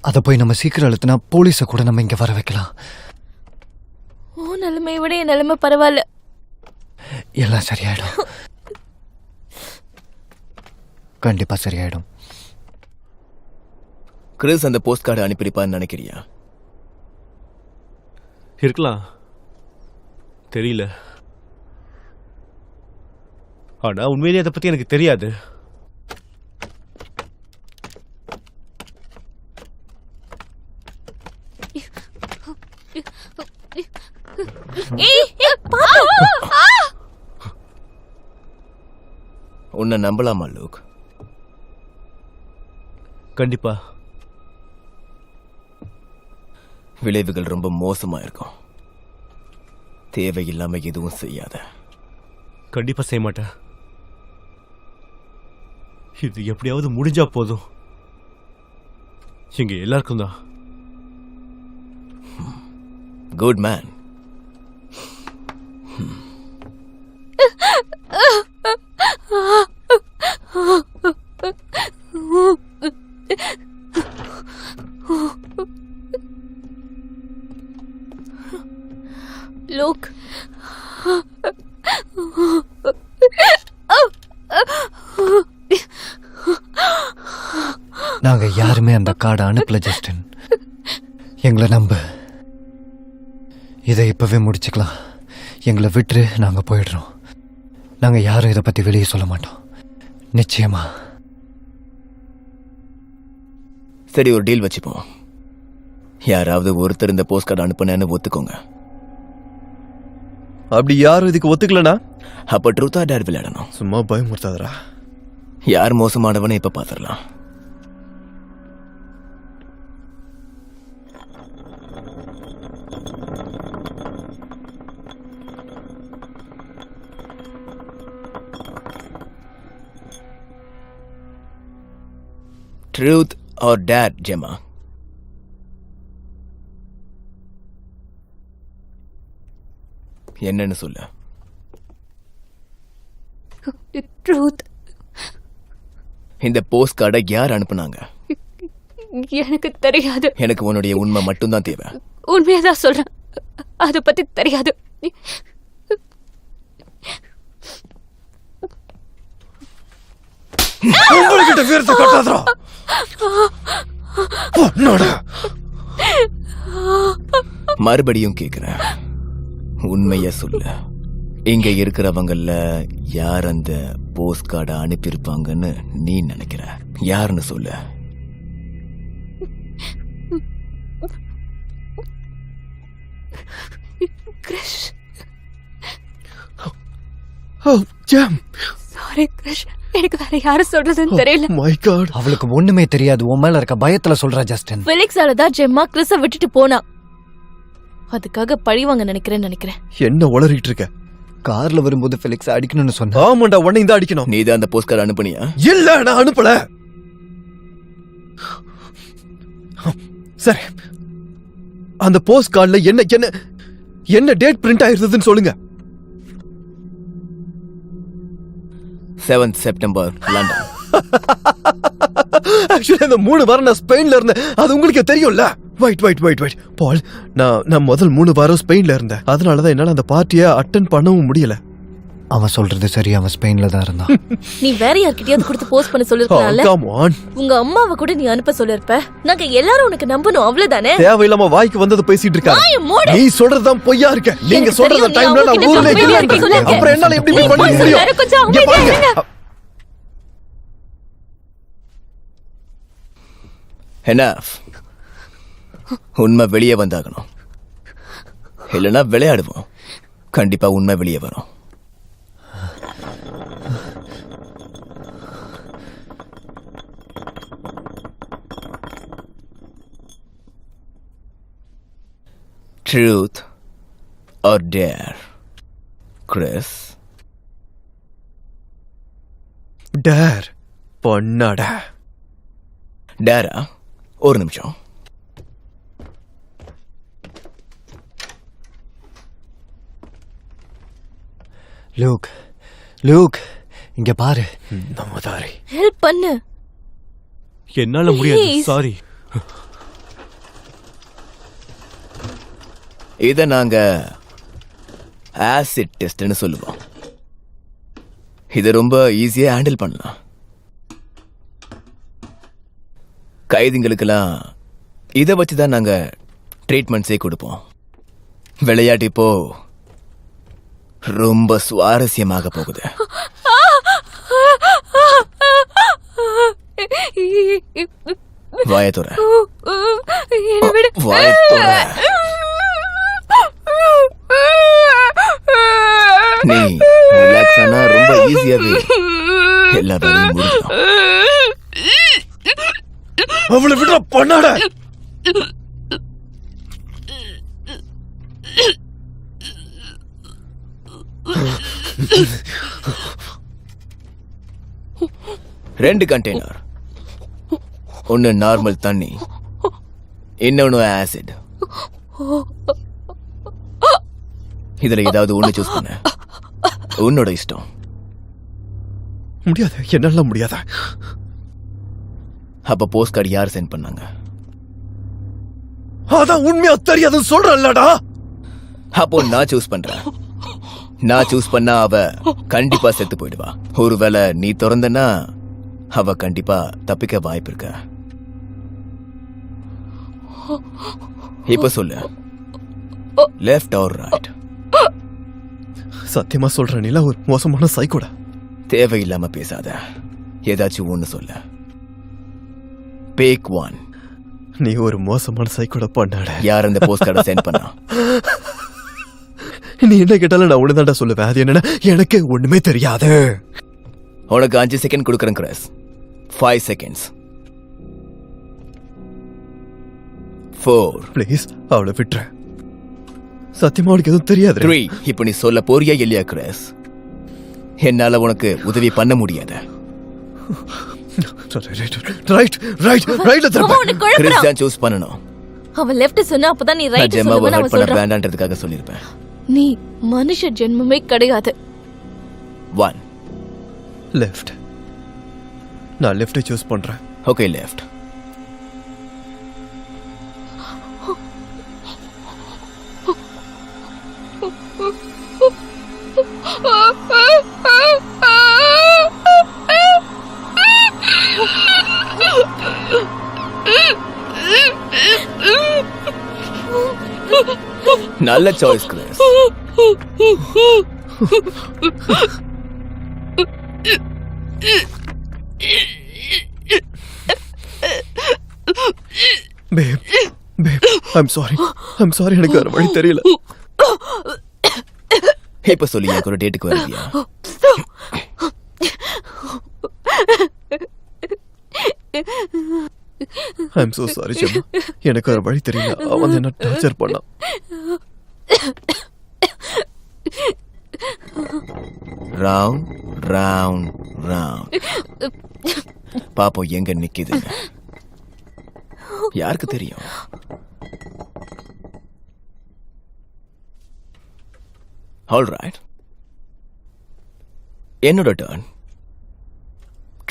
அதை போய் நம்ம சீக்கிரம் அழுத்தினா போலீஸை கூட நம்ம இங்க வர வைக்கலாம். ஓ, நிலைமையை விட என் நிலைமை பரவாயில்ல. எல்லாம் சரியாயிடும், கண்டிப்பா சரியாயிடும். கிறிஸ் அந்த போஸ்ட் கார்டு அனுப்பியிருப்பான்னு நினைக்கிறியா? இருக்கலாம், தெரியல. ஆனா உண்மையிலேயே அதை பத்தி எனக்கு தெரியாது. உன்னை நம்பலாமா லூக்? கண்டிப்பா. விளைவுகள் ரொம்ப மோசமா இருக்கும். தேவையில்லாம எதுவும் செய்யாத. கண்டிப்பா செய்ய மாட்டேன். இது எப்படியாவது முடிஞ்சா போதும், இங்க எல்லாருக்கும் தான். Good man. லூக், நாங்க யாருமே அந்த கார்டை அனுப்பல ஜஸ்டின், எங்களை நம்பு. இதை இப்பவே முடிச்சுக்கலாம். எங்களை விட்டுரு, நாங்க போயிடுறோம். நாங்க யாரும் இதை பத்தி வெளியே சொல்ல மாட்டோம், நிச்சயமா. சரி, ஒரு டீல் வச்சுப்போம். யாராவது ஒருத்தர் இந்த போஸ்ட் கார்டு அனுப்புனேன்னு ஒத்துக்கோங்க. அப்படி யாரும் இதுக்கு ஒத்துக்கலனா அப்ப ட்ரூத்தா டேர் விளையாடணும். சும்மா பயமுறுத்தாதரா. யார் மோசமானவனை இப்ப பாத்துடலாம். Truth or dare Gemma? என்னன்னு சொல்ல. ட்ரூத். இந்த போஸ்ட் கார்டை யார் அனுப்புனாங்க? எனக்கு தெரியாது. எனக்கு உன்னுடைய உண்மை மட்டும்தான் தேவை. உண்மையதான் சொல்றேன். அதை பத்தி தெரியாது. உங்ககிட்ட வீரத்தை கட்டாதடா. மறுபடியும் கேக்குறேன், உண்மைய சொல்லு. இங்க இருக்கிறவங்கள யார் அந்த போஸ்ட் கார்டை அனுப்பியிருப்பாங்கன்னு நீ நினைக்கிற? யாருன்னு சொல்லு. கிரிஷ். சாரி கிரிஷ், எனக்கு வேற யார சொல்றதுன்னு தெரியல. மை காட், அவளுக்கு ஒண்ணுமே தெரியாது. உன் மேல இருக்க பயத்துல சொல்றா ஜஸ்டின். ஃபெலிக்ஸால தான் ஜெம்மா கிறிஸ விட்டுட்டு போனா. அதுக்காக பழி வாங்க நினைக்கிறேன். என்ன உளறிட்டு இருக்க? கார்ல வரும்போது ஃபெலிக்ஸ் அடிக்கணும்னு சொன்னா. ஆமாண்டா, உன்னை இந்த அடிக்கணும். நீ தான் அந்த போஸ்ட் கார்டு அனுப்புனியா? இல்ல, நான் அனுப்பல. சரி, அந்த போஸ்ட் கார்டுல என்ன டேட் பிரிண்ட் ஆயிருந்ததுன்னு சொல்லுங்க. 7th September, London. ஆக்சுவலி அந்த 3 வாரம் நான் ஸ்பெயின்ல இருந்தேன். அது உங்களுக்கு தெரியும்ல. வெயிட் பால், நான் முதல் 3 வாரம் ஸ்பெயின்ல இருந்தேன். அதனாலதான் என்னால அந்த பார்ட்டியை அட்டென்ட் பண்ணவும் முடியல. அவன் சொல்றது சரி, அவன் ஸ்பெயின்ல தான் இருந்தான். நீ வேற யார்கிட்டயாவது கொடுத்து போஸ்ட் பண்ண சொல்லிருக்கலாம்ல. உங்க அம்மாவை கூட நீ அனுப்ப சொல்லிருப்ப. நாங்க எல்லாரும் உனக்கு நம்பணும், அவ்வளவுதானே? தேவையில்லாம வாய்க்கு வந்தது பேசிட்டு இருக்காங்க. நீ சொல்றதுதான் பொய்யா இருக்க. நீங்க சொல்றத டைம்ல நான் ஊர்ல இல்ல. அப்புறம் என்னால எப்படி பண்ண முடியும்? Enough. உண்மை வெளியே வந்தாகணும், இல்லைன்னா விளையாடுவோம். கண்டிப்பா உண்மை வெளியே வரும். Truth or dare, Chris? Dare. பொண்ணாடா. டேரா? ஒரு நிமிஷம். லூக், இங்க பாரு. நம்மதாரி ஹெல்ப் பண்ணு. என்னால முடியாது, சாரி. இத நாங்க ஆசிட் டெஸ்ட்னு சொல்லுவோம். இத ரொம்ப ஈஸியா ஹேண்டில் பண்ணலாம். கைதிங்களுக்கெல்லாம் இதை வச்சுதான் நாங்க ட்ரீட்மெண்ட்ஸே கொடுப்போம். விளையாட்டு இப்போ ரொம்ப சுவாரஸ்யமாக போகுது. வாயத்தோற நீ ரிலாக்ஸ் ஆனா ரொம்ப ஈஸியாவே எல்லா வேலையும் முடியும். அவளை விட பண்ணாட. ரெண்டு கண்டெய்னர், ஒன்னு நார்மல் தண்ணி, இன்னொன்னு ஆசிட். இதுல ஏதாவது ஒண்ணு சூஸ் பண்ண. உன்னோட இஷ்டம். முடியாது, என்னால முடியாத. அப்ப போஸ்ட் கார்டு யார் சென்ட் பண்ணாங்க? அதான் உண்மையா தெரியாதுன்னு சொல்றல்லடா. அப்போ நான் சூஸ் பண்றேன். நான் சூஸ் பண்ணா அவ கண்டிப்பா செத்து போயிடுவா. ஒருவேளை நீ திறந்தனா அவ கண்டிப்பா தப்பிக்க வாய்ப்பு இருக்க. இப்ப சொல்லு, லெஃப்ட் ஆர் ரைட்? சத்தியமா சொல்றேன், நீல ஒரு மோசமான சைக்கோடா. தேவையில்லாம பேசாத, ஏதாச்சும் ஒண்ணு சொல்லு. Pick one. நீ ஒரு மோசமான சைக்கோட பண்ணாட. யார் அந்த போஸ்ட் கார்டை சென்ட் பண்ணா? நீ என்ன கேட்டாலும் நான் ஒண்ணுதான்டா சொல்லுவேன். அது என்னன்னா, எனக்கு ஒண்ணுமே தெரியாது. உனக்கு 5 செகண்ட் கொடுக்குறேன் கிரஸ். 5 seconds. 4. ப்ளீஸ் அவளை விட்டுற. சத்தியமா அவளுக்கு எதுவும் தெரியாது. 3. இப்ப நீ சொல்ல போறியா இல்லையா கிரஸ்? என்னால உனக்கு உதவி பண்ண முடியாது. கிறிஸ் தான் சூஸ் பண்ணணும். அவன் லெஃப்ட் சொன்னா அப்பதான் நீ ரைட் சொல்லுவேன்னு அவன் சொல்றான். வேண்டான்றதுக்காக சொல்லிருப்பேன். நீ மனுஷ ஜென்மமே கிடையாது. 1. லெஃப்ட். நான் லெஃப்ட் சூஸ் பண்றேன். Okay, left. நல்ல choice Chris. Babe babe I'm sorry எனக்கு வேற வழி தெரியல. இப்ப சொல்லி எனக்கு ஒரு டேட்டுக்கு வருவியா? ஐம் so sorry செல்லம், எனக்கு வேற வழி தெரியல. அவன் என்ன டார்ச்சர் பண்ணான். Round round round. பாப்போம் எங்க நிக்குது. யாருக்கு தெரியும்? ஆல்ரைட், என்னோட டர்ன்.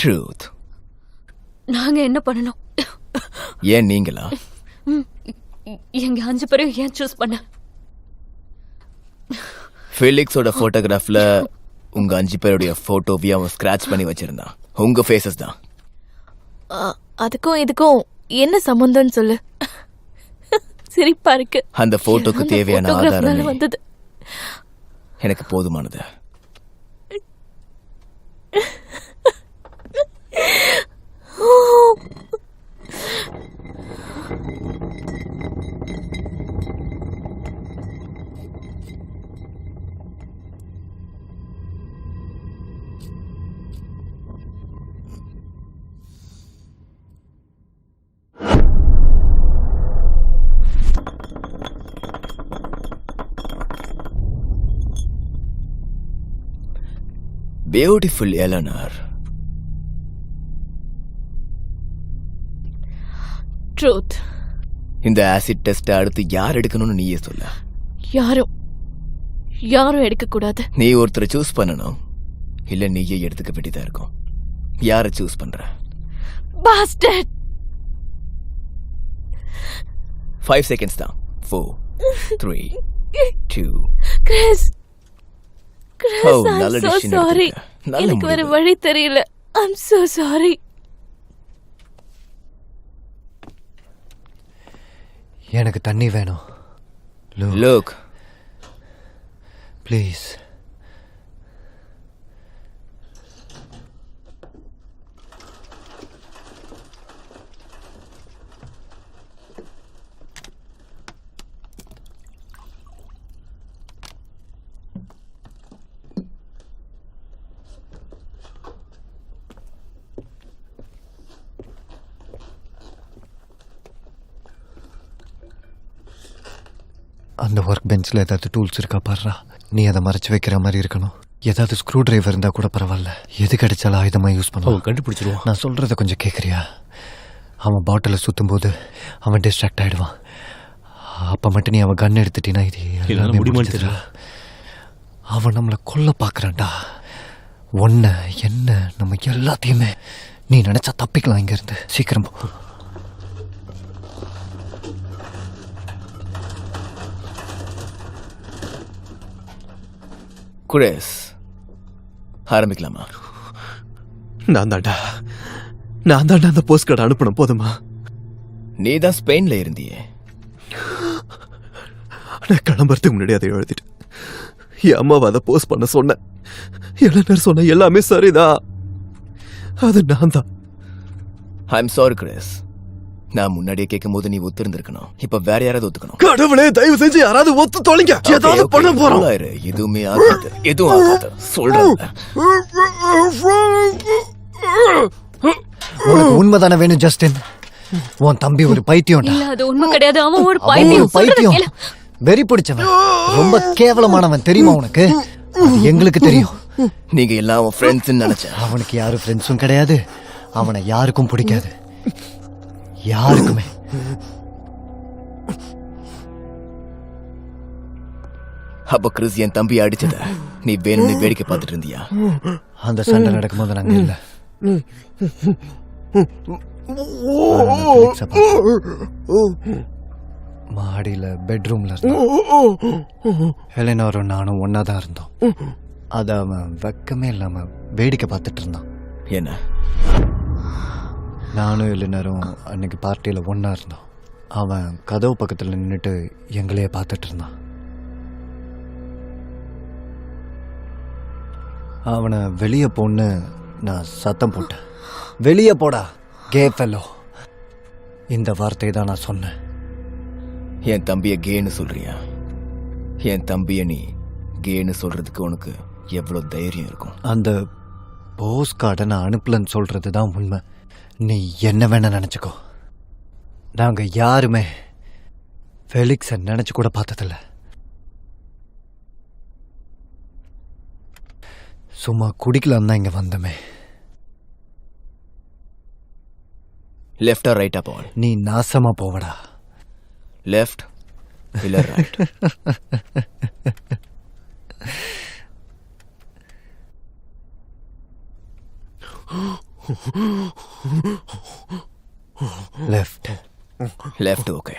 ட்ரூத். நாங்க என்ன பண்ணணும்? ஏன் நீங்களா? எங்க 5 பேரும் ஏன் சூஸ் பண்ண? ஃபெலிக்ஸோட போட்டோகிராஃப்ல உங்க 5 பேருடைய போட்டோவையும் அவன் ஸ்கிராச் பண்ணி வச்சிருந்தான். உங்க ஃபேஸஸ் தான். அதுக்கும் இதுக்கும் என்ன சம்பந்தம்னு சொல்லு. சிரிப்பா இருக்கு. அந்த போட்டோக்கு தேவையான ஆதாரம் வந்தது. எனக்கு போதுமானது. Beautiful Eleanor. ட்ரூத். இந்த ஆசிட் டெஸ்ட் அடுத்து யார் எடுக்கணும்னு நீயே சொல்ல. யாரும் எடுக்க கூடாது. நீ ஒருத்தரை சூஸ் பண்ணணும், இல்ல நீயே எடுத்துக்க வேண்டியதா இருக்கும். யாரை சூஸ் பண்ற? பாஸ்டர்ட். 5 செகண்ட்ஸ் தான். 4 3 2. கிறிஸ், ஓ, நல்ல I'm so decision sorry. எடுத்திருக்க. நல்ல எனக்கு வேற முடிவு. வழி தெரியல. I'm so sorry. எனக்கு தண்ணி வேணும். Look, please. அந்த ஒர்க் பெஞ்சில் ஏதாவது டூல்ஸ் இருக்கா பாருடா. நீ அதை மறைச்சு வைக்கிற மாதிரி இருக்கணும். ஏதாவது ஸ்க்ரூ டிரைவர் இருந்தால் கூட பரவாயில்ல. எது கிடைச்சாலும் ஆயுதமாக யூஸ் பண்ணுவான். கண்டுபிடிச்சிருவான். நான் சொல்கிறத கொஞ்சம் கேட்குறியா? அவன் பாட்டிலை சுற்றும் போது அவன் டிஸ்ட்ராக்ட் ஆகிடுவான். அப்போ மட்டும் நீ அவன் கன் எடுத்துட்டீன்னா இது எல்லாமே முடிஞ்சதுடா. அவன் நம்மளை கொல்ல பார்க்குறான்டா. ஒன்றை என்ன நம்ம எல்லாத்தையுமே. நீ நினச்சா தப்பிக்கலாம் இங்கேருந்து. சீக்கிரம் போ. குரேஸ், ஆரம்பிக்கலாமா? நான் தாண்டா அந்த போஸ்ட் கார்டு அனுப்பணும். போதுமா? நீ தான் ஸ்பெயின்ல இருந்தியே. நான் கிளம்புறதுக்கு முன்னாடி அதை எழுதிட்டு என் அம்மாவை அதை போஸ்ட் பண்ண சொன்னேன். இளைஞர் சொன்ன எல்லாமே சரிதான். அது நான் தான். I'm sorry grace. நான் முன்னாடியே கேட்கும் போது நீ ஒத்துருந்துருக்கணும். இப்ப வேற யாராவது ஒத்துக்கணும். கடவுளே, தயவு செஞ்சு யாராவது ஒத்து தொலைங்க. ஏதாவது பண்ண போறோம். எதுவுமே ஆகாது, எதுவும் ஆகாது சொல்றேன். உனக்கு உண்மைதானே வேணும் ஜஸ்டின்? உன் தம்பி ஒரு பைத்தியம். இல்ல, அது உண்மை கிடையாது. அவன் ஒரு பைத்தியம். பைத்தியம். வெறி பிடிச்சவன், ரொம்ப கேவலமானவன். தெரியுமா உனக்கு? எங்களுக்கு தெரியும். நீங்க எல்லாம் அவன் ஃப்ரெண்ட்ஸ் நினைச்சேன். அவனுக்கு யாரும் ஃப்ரெண்ட்ஸும் கிடையாது. அவனை யாருக்கும் பிடிக்காது, யாருக்குமே. அப்ப கிறிஸ் என் தம்பி அடிச்சத நீ வேணும்னு வேடிக்கை பார்த்துட்டு இருந்தியா? அந்த சண்டை நடக்கும்போது நாங்க இல்ல. மாடியில் பெட்ரூமில் இருந்தோம். எலினாரும் நானும் ஒன்றா தான் இருந்தோம். அதை அவன் வெக்கமே இல்லாமல் வேடிக்கை பார்த்துட்டு இருந்தான். என்ன? நானும் எலினாரும் அன்னைக்கு பார்ட்டியில் ஒன்றா இருந்தோம். அவன் கதவு பக்கத்தில் நின்றுட்டு எங்களையே பார்த்துட்டு இருந்தான். அவனை வெளியே போன்னு நான் சத்தம் போட்டேன். வெளியே போடா கே ஃபெல்லோ. இந்த வார்த்தையை தான் நான் சொன்னேன். என் தம்பிய கேன்னு சொல்றியா? என் தம்பிய நீ கேன்னு சொல்றதுக்கு உனக்கு எவ்வளவு தைரியம் இருக்கும்? அந்த போஸ்ட் கார்டை நான் அனுப்பலன்னு சொல்றது தான் உண்மை. நீ என்ன வேணா நினச்சிக்கோ. நாங்கள் யாருமே ஃபெலிக்ஸை நினச்சி கூட பார்த்ததில்ல. சும்மா குடிக்கலாம் தான் இங்கே வந்தமே. லெஃப்டா ரைட்டா பால்? நீ நாசமா போவடா. லெஃப்ட் இல்ல ரைட்? லெஃப்ட். லெஃப்ட். ஓகே.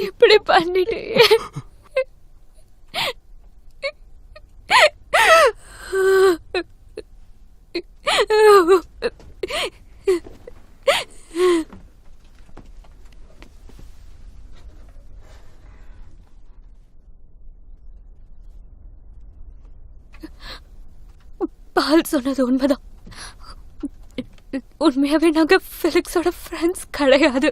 இப்படி பண்ணிட்டு பால் சொன்னது உண்மைதான். உண்மையாவே நாங்க ஃபெலிக்ஸோட ஃப்ரெண்ட்ஸ் கிடையாது.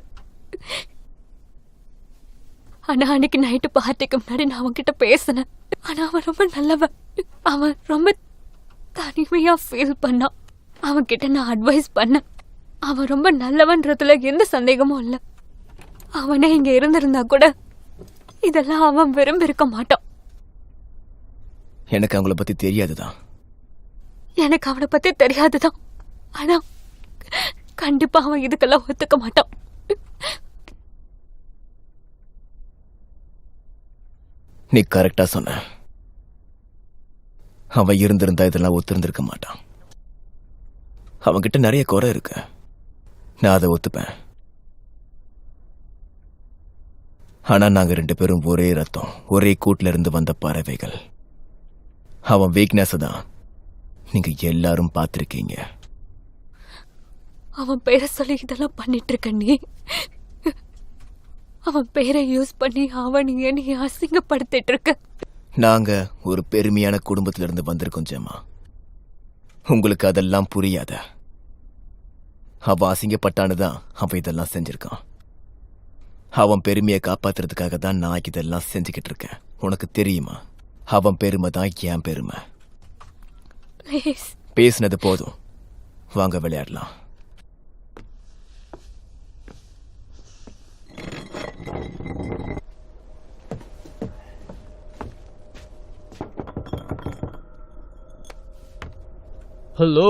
ஆனா அன்னைக்கு நைட்டு பார்ட்டிக்கு முன்னாடி நான் அவன்கிட்ட பேசினேன். ஆனா அவன் ரொம்ப நல்லவன். அவன் ரொம்ப தனிமையா ஃபீல் பண்ணான். அவன்கிட்ட நான் அட்வைஸ் பண்ணேன். அவன் ரொம்ப நல்லவன்றதுல எந்த சந்தேகமும் இல்லை. அவனே இங்க இருந்திருந்தா கூட இதெல்லாம் அவன் விரும்பி இருக்க மாட்டான். எனக்கு அவங்கள பத்தி தெரியாதுதான். எனக்கு அவனை பத்தி தெரியாதுதான். ஆனா கண்டிப்பா அவன் இதுக்கெல்லாம் ஒத்துக்க மாட்டான். நீ கரெக்டா சொன்ன. அவன் இருந்திருந்தா இதெல்லாம் ஒத்துருந்திருக்க மாட்டான். அவன்கிட்ட நிறைய குறை இருக்கு. நான் அதை ஒத்துப்பேன். ஆனா நாங்க 2 பேரும் ஒரே ரத்தம், ஒரே கூட்டுல இருந்து வந்த பறவைகள். அவன் வீக்னஸ் தான் நீங்க எல்லாரும் பார்த்திருக்கீங்க. அவன் பேரை சொல்லி இதெல்லாம் பண்ணிட்டு இருக்க நீ. அவன் பேரை யூஸ் பண்ணி அவனையே நீ அசிங்கப்படுத்திட்டு இருக்க. நாங்க ஒரு பெருமையான குடும்பத்துல இருந்து வந்திருக்கோம் ஜெமா. உங்களுக்கு அதெல்லாம் புரியாத. அவன் அசிங்கப்பட்டானுதான் அவன் இதெல்லாம் செஞ்சிருக்கான். அவன் பெருமையை காப்பாத்துறதுக்காக தான் நான் இதெல்லாம் செஞ்சுக்கிட்டு இருக்கேன். உனக்கு தெரியுமா? அவன் பெருமை தான் என் பெருமை. பேசினது போதும், வாங்க விளையாடலாம். ஹலோ.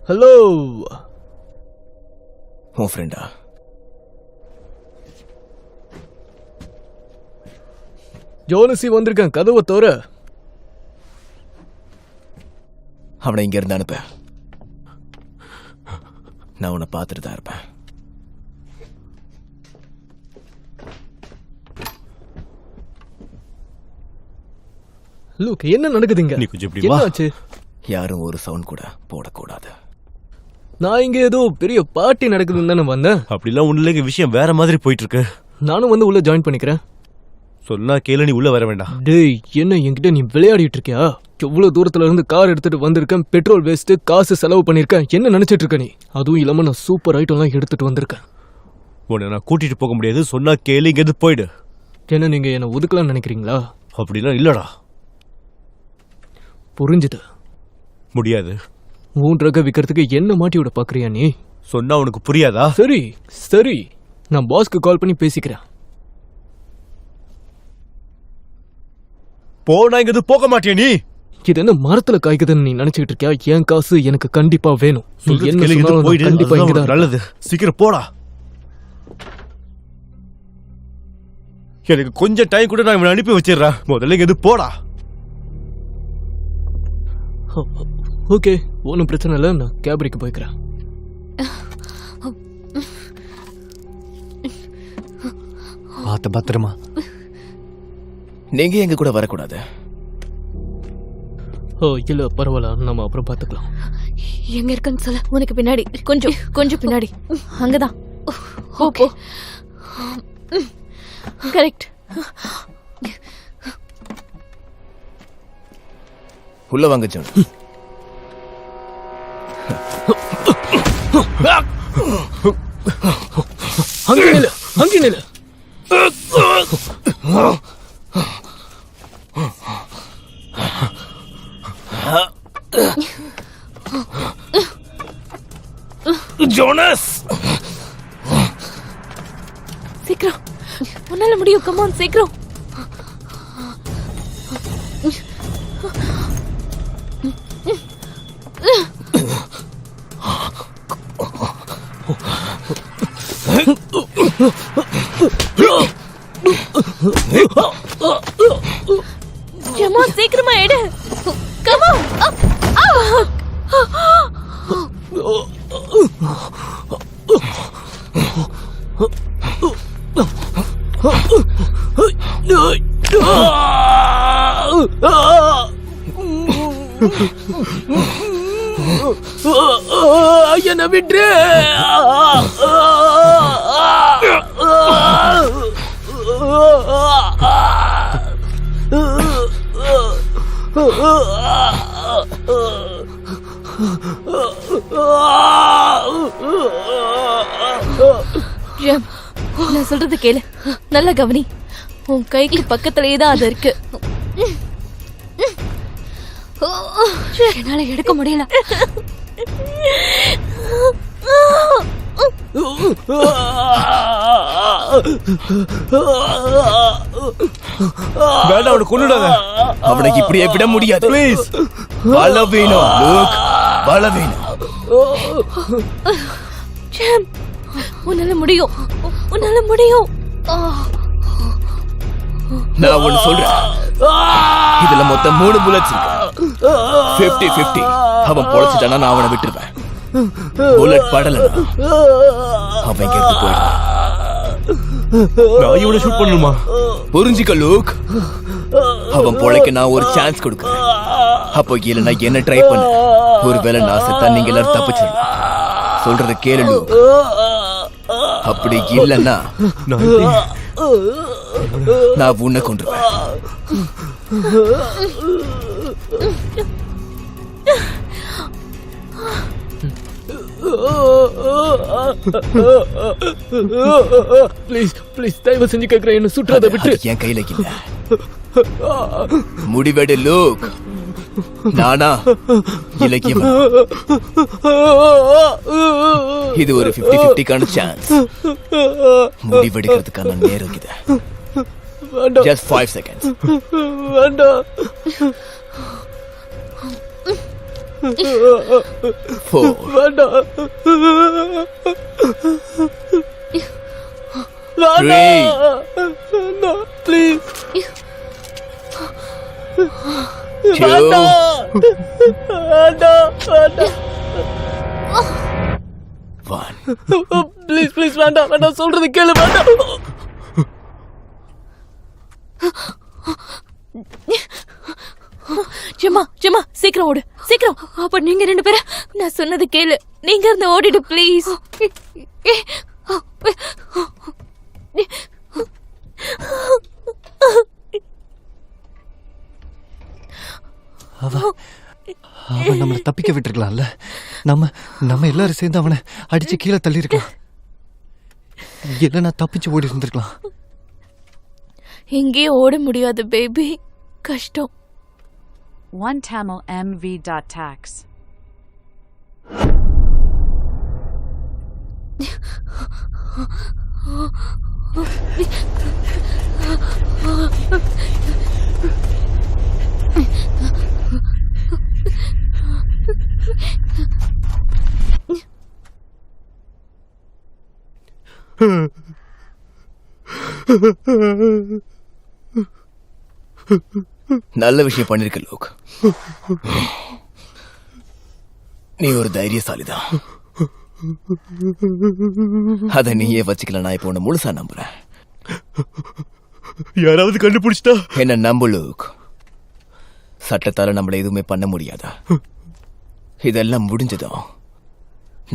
ஹலோ. உன் ஃப்ரெண்டா? ஜோனசி வந்திருக்கேன், கதவை தோற. அவனை இங்க இருந்து அனுப்ப. நான் உன்னை பார்த்துட்டு தான் இருப்பேன். லூக், என்ன நடக்குதுங்க? நீ கொஞ்சம் இப்படி வா. என்னாச்சு? யாரும் ஒரு சவுண்ட் கூட போடக்கூடாது. நான் இங்க ஏதோ பெரிய பார்ட்டி நடக்குதுன்னு தானே வந்தேன். அப்படிலாம் ஒண்ணு இல்லைங்க, விஷயம் வேற மாதிரி போயிட்டு இருக்கு. நானும் வந்து உள்ள ஜாயின் பண்ணிக்கிறேன். சொன்னா கேளு, நீ உள்ள வர வேண்டாம். டேய், என்ன என்கிட்ட நீ விளையாடிட்டு இருக்கியா? எவ்வளவு தூரத்துல இருந்து கார் எடுத்துட்டு வந்திருக்கேன், பெட்ரோல் வேஸ்ட், காசு செலவு பண்ணிருக்கேன். என்ன நினைச்சிட்டு இருக்க நீ? அதுவும் இல்லாம நான் சூப்பர் ஐட்டம்லாம் எடுத்துட்டு வந்திருக்கேன். உன்னை நான் கூட்டிட்டு போக முடியாது. சொன்னா கேளு, இங்க போயிடு. என்ன நீங்க என்ன ஒதுக்கலாம் நினைக்கிறீங்களா? அப்படிலாம் இல்லடா. புரிஞ்சுது. முடியாது. உன் ரக விக்கிறதுக்கு என்ன மாட்டி விட பாக்குறியா நீ? சொன்னா உனக்கு புரியாதா? சரி சரி, நான் பாஸ்க்கு கால் பண்ணி பேசிக்கிறேன். போனா இங்க போக மாட்டியா நீ? இது என்ன மரத்துல காய்க்குதுன்னு நீ நினைச்சிட்டு இருக்கியா? என் காசு எனக்கு கண்டிப்பா வேணும். நீ சொல்றது என்ன கேளு, இங்க சொன்னாலும் நான் போயிடு. கண்டிப்பா அதுதான் இங்கதான் உனக்கு நல்லது. சீக்கிரம் போடா. எனக்கு கொஞ்சம் டைம் கூட, நான் இவனை அனுப்பி வச்சிடுறேன். முதல்ல இங்க போடா. ஓகே, ஒன்றும் பிரச்சனை இல்லை. நான் கேபரிக்கு போய்க்கிறேன். பார்த்து பத்திரமா. நீங்க எங்க கூட வரக்கூடாது. ஓ இல்ல, பரவாயில்ல, நம்ம அப்புறம் பார்த்துக்கலாம். எங்க இருக்குன்னு சொல்ல. உனக்கு பின்னாடி, கொஞ்சம் கொஞ்சம் பின்னாடி. அங்கதான். போ போ. கரெக்ட். உள்ள வாங்க ஜான். அங்கே நில்லு, அங்கே நில்லு. ஜோனஸ், சீக்கிரம், உன்னால முடியும். கமான், சீக்கிரம். கமான், சீக்கிரமா எடு. கமான். என்ன விட்டு. ஜெம், நான் சொல்றது கேளு. நல்ல கவனி. உன் கைக்கு பக்கத்திலேயே தான் அது இருக்கு. என்னால எடுக்க முடியல. வேண்டாம், அவனை கொன்னுடாத. அவனுக்கு இப்படியே விட முடியாது. ப்ளீஸ். வாழ வேணும் லூக், வாழ வேணும். ஜெம், உன்னால முடியும். உன்னால முடியும். நான் ஒண்ணு சொல்றேன். இதுல மொத்தம் 3 புல்லட்ஸ் இருக்கு. 50-50. அவன் பொழைச்சிட்டானா நான் அவனை விட்டுருவேன். புல்லட் படல, அவன் இங்க இருந்து போயிடுவான். நான் இவனை ஷூட் பண்ணணுமா? புரிஞ்சுக்க லூக், அவன் பொழைக்க நான் ஒரு சான்ஸ் கொடுக்குறேன். அப்போ இல்லைன்னா என்ன ட்ரை பண்ண. ஒருவேளை நான் செத்தா நீங்க எல்லாரும் தப்பிச்சிடலாம். சொல்றது கேளு லூக். அப்படி இல்லைன்னா நான் உன்னை கொண்டுருவேன். ப்ளீஸ் ப்ளீஸ், தயவு செஞ்சு கேட்கிறேன், என்ன சுற்றாத விட்டு. என் கையில இல்ல. முடிவெடு லூக். நானா இலக்கியம். இது ஒரு 50-50 சான்ஸ். முடிவெடுக்கிறதுக்கான நேரம் இது. Just 5 seconds. வேண்டாம். 4. வேண்டாம். 3. ப்ளீஸ். 2. வேண்டாம். 1. ப்ளீஸ் ப்ளீஸ், வேண்டாம் வேண்டாம், சொல்றது கேளு. வேண்டாம். ஜெம், ஜெமா சீக்கிரம் ஓடு, சீக்கிரம். அப்ப நீங்க 2 பேரும் நான் சொன்னது கேளு. நீங்க இருந்து ஓடிடு ப்ளீஸ். அவன் நம்மளை தப்பிக்க விட்டுருக்கலாம்ல. நம்ம எல்லாரும் சேர்ந்து அவனை அடிச்சு கீழே தள்ளி இருக்கலாம். இல்லைன்னா தப்பிச்சு ஓடி இருந்திருக்கலாம். எங்கேயும் ஓட முடியாது பேபி, கஷ்டம். OneTamilMV.tax. நல்ல விஷயம் பண்ணிருக்க லோக். நீ ஒரு தைரியசாலிதான். அத நீயே வச்சுக்கல. நான் இப்போ உன்னை முழுசா நம்புறேன். யாராவது கண்டுபிடிச்சிட்டா என்ன நம்பு லோக். சட்டத்தால நம்மள எதுவுமே பண்ண முடியாதா? இதெல்லாம் முடிஞ்சதும்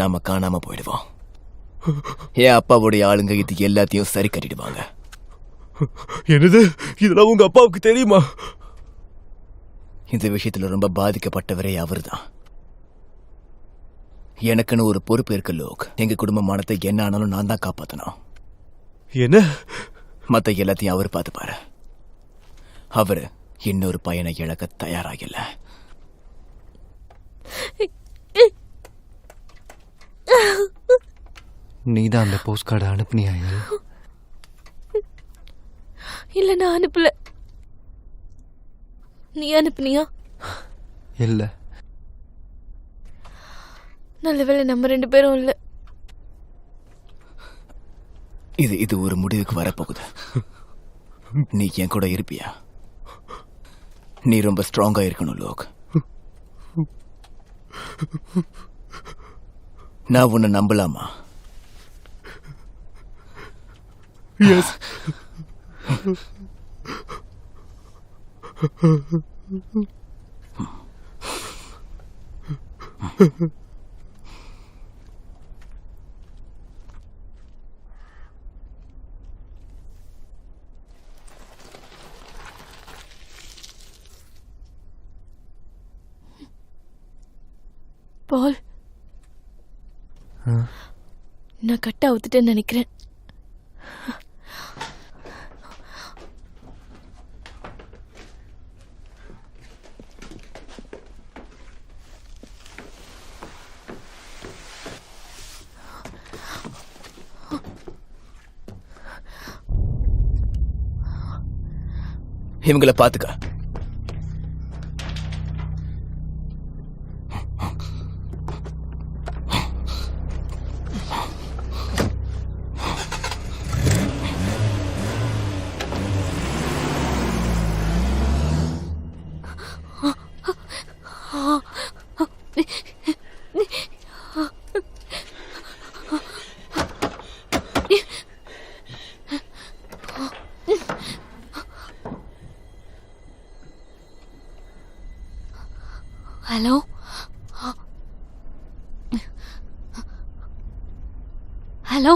நாம காணாம போயிடுவோம். என் அப்பாவுடைய ஆளுங்க இது எல்லாத்தையும் சரி கட்டிடுவாங்க. என்னது? இதெல்லாம் உங்க அப்பாவுக்கு தெரியுமா? இந்த விஷயத்துல ரொம்ப பாதிக்கப்பட்டவரே அவர்தான். எனக்குன்னு ஒரு பொறுப்பு இருக்கு லோக். எங்க குடும்ப மானத்தை என்ன ஆனாலும் நான் தான் காப்பாத்தணும். என்ன? மத்த எல்லாத்தையும் அவர் பார்த்துப்பாரு. அவரு இன்னொரு பையனை இழக்க தயாராகல. நீதான் அந்த போஸ்ட் கார்டை அனுப்புனியா? இல்ல நான் அனுப்பல. நீ அனுப்புனியா? இல்ல. நல்ல வேளை நம்ம 2 பேரும் இல்ல. இது ஒரு முடிவுக்கு வரப்போகுது. நீ என் கூட இருப்பியா? நீ ரொம்ப ஸ்ட்ராங்கா இருக்கணும் லோக். நான் உன்னை நம்பலாமா? எஸ். பால், நான் கட்ட அவுத்துட்டேன்னு நினைக்கிறேன். இவங்களை பாத்துக்க. Hello, hello.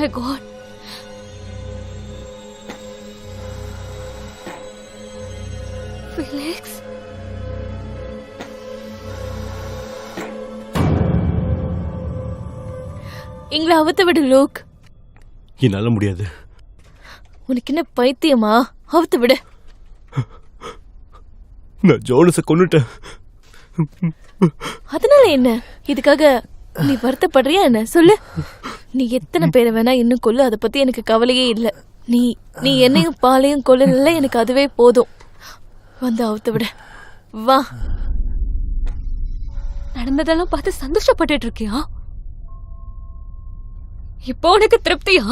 My God. Felix, எங்களை அவுத்து விடு லூக். என்னால முடியாது. உனக்கு என்ன பைத்தியமா? அவுத்து விடு. நான் ஜோனஸை கொன்னுட்டேன். அதனால என்ன? இதுக்காக நீ வருத்தப்படுறியா என்ன? சொல்லு. நீ எத்தனை பேரை வேணா இன்னும் கொல்லு, அதை பத்தி எனக்கு கவலையே இல்ல. நீ நீ என்னையும் பாலையும் கொல்லல, எனக்கு அதுவே போதும். வந்து அவுத்து விடு. வா. நடந்ததெல்லாம் பார்த்து சந்தோஷப்பட்டுட்டு இருக்கியா? இப்போ உனக்கு திருப்தியா?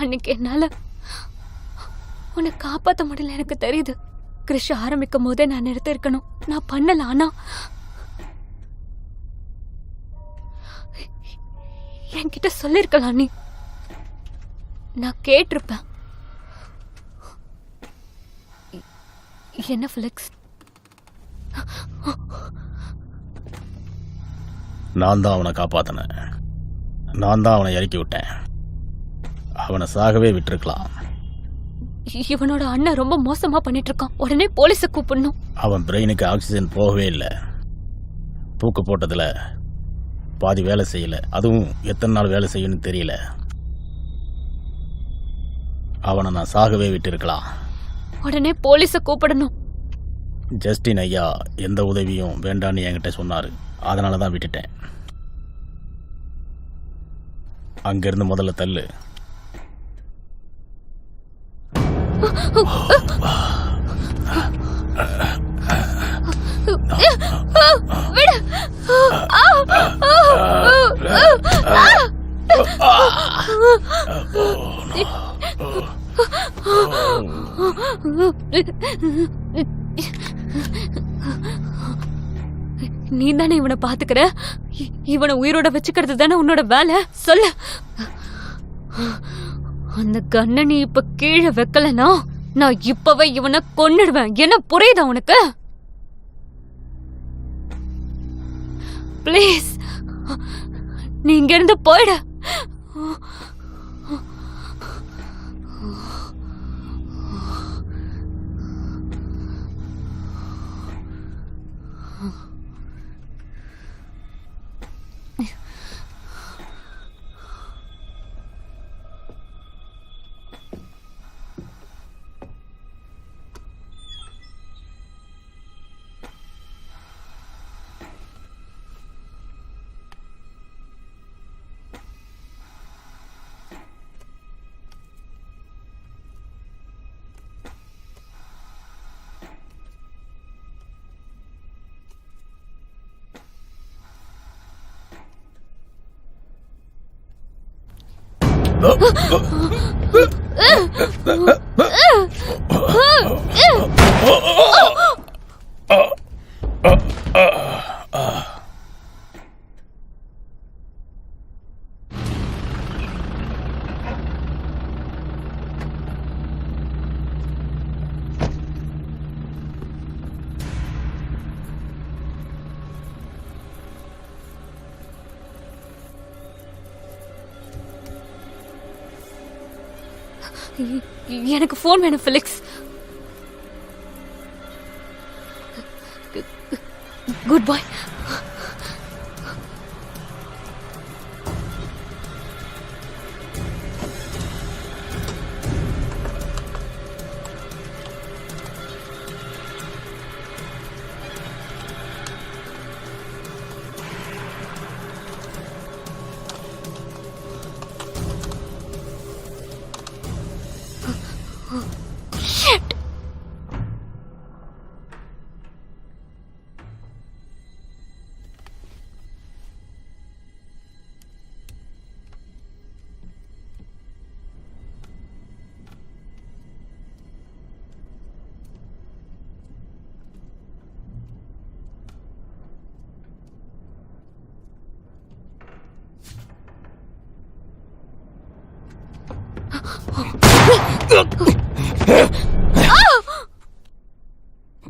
அன்னைக்கு என்னால உன்னை காப்பாத்த முடியல, எனக்கு தெரியுது. கிருஷ் ஆரம்பிக்கும் போதே நான் நிறுத்தி இருக்கணும். நான் பண்ணல. ஆனா என்கிட்ட சொல்லிருக்கலாம். நீ நான் கேட்டிருப்பேன். என்ன ஃபிலிக்ஸ்? நான் தான் அவனை காப்பாத்தினேன். நான் தான் அவனை இறக்கி விட்டேன். அவனை சாகவே விட்டுருக்கலாம். இவனோட அண்ணன் ரொம்ப மோசமா பண்ணிட்டு இருக்கான். உடனே போலீஸை கூப்பிடணும். அவன் பிரெயினுக்கு ஆக்சிஜன் போகவே இல்லை. பூக்கு போட்டதுல பாதி வேலை செய்யல. அதுவும் எத்தனை நாள் வேலை செய்யணும்னு தெரியல. அவனை நான் சாகவே விட்டுருக்கலாம். உடனே போலீஸை கூப்பிடணும். ஜஸ்டின் ஐயா எந்த உதவியும் வேண்டான்னு என்கிட்ட சொன்னாரு. அதனால தான் விட்டுட்டேன். அங்கிருந்து முதல்ல தள்ளு. நீ தானே இவனை பாத்துக்கிற. இவனை உயிரோட வச்சுக்கிறது தானே உன்னோட வேலை. சொல்லு. அந்த கண்ணை நீ இப்ப கீழே வைக்கலனா நான் இப்பவே இவனை கொன்னுடுவேன். என்ன புரியுதா உனக்கு? பிளீஸ் நீ இங்க இருந்து போயிட. எனக்கு போன் வேணும் ஃபிலிக்ஸ். குட் பாய்.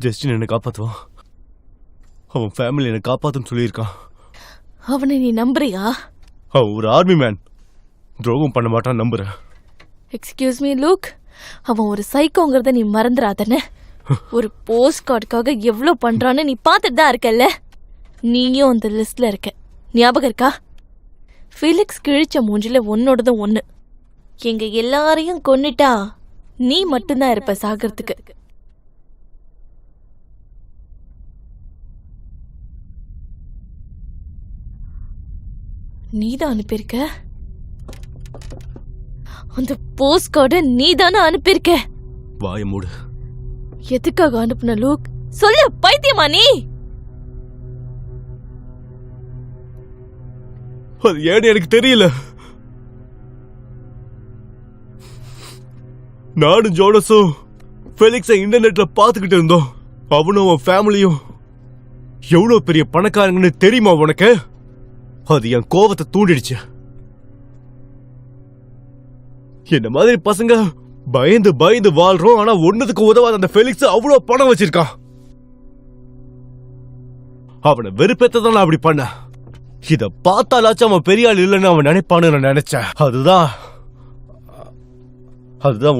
ஜஸ்டின் என்னை காப்பாற்றுவான். அவன் ஃபேமிலி என்னை காப்பாற்றுன்னு சொல்லியிருக்கான். அவனை நீ நம்புறியா? அவன் ஒரு ஆர்மி மேன், துரோகம் பண்ண மாட்டான் நம்புறேன். எக்ஸ்கியூஸ் மீ லூக், அவன் ஒரு சைக்கோங்கிறத நீ மறந்துடாதன்னு. ஒரு போஸ்ட் கார்டுக்காக எவ்வளோ பண்றான்னு நீ பார்த்துட்டு தான் இருக்கல்ல. நீயும் அந்த லிஸ்ட்ல இருக்க, ஞாபகம் இருக்கா? ஃபிலிக்ஸ் கிழிச்ச மூஞ்சில ஒன்னோடதும் ஒண்ணு. எங்க எல்லாரையும் கொன்னுட்டா நீ மட்டும்தான் இருப்ப சாகிறதுக்கு. நீதான் அனுப்பியிருக்க அந்த போஸ்ட் கார்டை, நீதானே அனுப்பியிருக்க. வாய மூடு. எதுக்காக அனுப்புன லூக்? சொல்லு, பைத்தியமா நீ? அது ஏன்னு எனக்கு தெரியல. நானும் ஜோனஸும் ஃபெலிக்ஸை இன்டர்நெட்ல பார்த்துக்கிட்டு இருந்தோம். அவனும் அவன் ஃபேமிலியும் எவ்வளவு பெரிய பணக்காரங்கன்னு தெரியுமா உனக்கு? அது என் கோவத்தை தூண்டிடுச்சு. என்ன மாதிரி பசங்க பயந்து பயந்து வாழ்றோம். ஆனா ஒன்னதுக்கு உதவாத அந்த ஃபெலிக்ஸ் அவ்வளவு பணம் வச்சிருக்கான். அவனை வெறுப்பேத்தான் நான் அப்படி பண்ண. இத பார்த்தாலாச்சும் அவன் பெரிய ஆள் இல்லைன்னு அவன் நினைப்பான்னு நான் நினைச்சேன். அதுதான்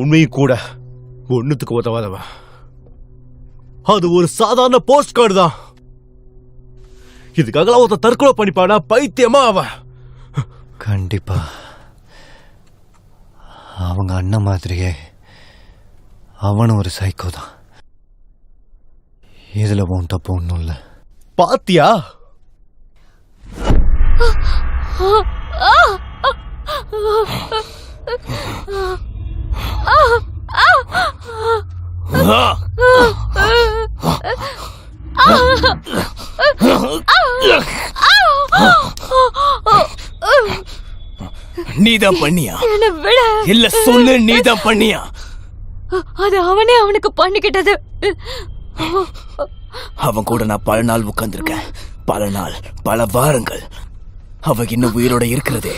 உண்மையும் கூட. ஒன்னுத்துக்கு உதவாதவன். அது ஒரு சாதாரண போஸ்ட் கார்டு தான். இதுக்காக ஒருத்த தற்கொலை பண்ணிப்பானா? பைத்தியமா அவன்? கண்டிப்பா அவங்க அண்ணன் மாதிரியே அவனும் ஒரு சைக்கோ தான். இதுல உன் தப்பு ஒன்றும் இல்லை. பாத்தியா? நீதான் பண்ணியா? இல்ல சொல்லு, நீதான் பண்ணியா? அது அவனே அவனுக்கு பண்ணிக்கிட்டது. அவன் கூட நான் பல நாள் உட்கார்ந்திருக்கேன். பல நாள், பல வாரங்கள். அவன் இன்னும் உயிரோட இருக்கிறதே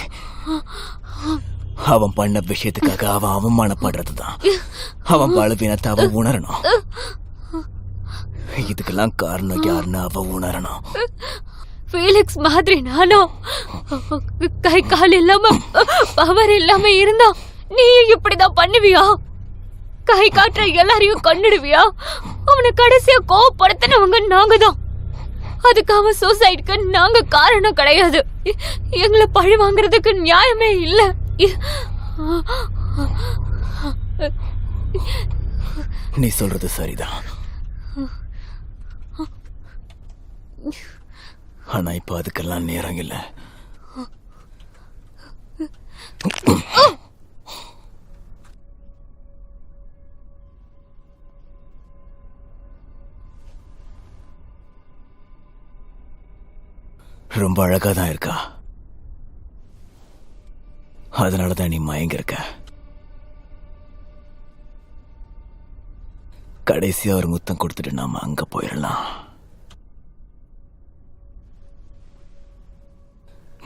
அவன் பண்ண விஷயத்துக்காக அவன் அவமானப்படுறதுதான். அவன் பலவீனத்தை அவன் உணரணும். இதுக்கெல்லாம் காரணம் யாருன்னு அவன் உணரணும். ஃபீலிக்ஸ் மாதிரி நானும் கை கால் இல்லாம பவர் இல்லாம இருந்தா நீ இப்படிதான் பண்ணுவியா? கை காட்டுற எல்லாரையும் கொன்னுடுவியா? அவனை கடைசியா கோவப்படுத்தினவங்க நாங்க தான். அதுக்கு அவன் சூசைடுக்கு நாங்க காரணம் கிடையாது. எங்களை பழி வாங்குறதுக்கு நியாயமே இல்ல. நீ சொல்றது சரிதான். ஆனா இப்ப அதுக்கெல்லாம் நேரம் இல்ல. ரொம்ப அழகா தான் இருக்கா. அதனாலதான் நீ மயங்கிருக்க. கடைசியா ஒரு முத்தம் கொடுத்துட்டு நாம அங்க போயிடலாம்.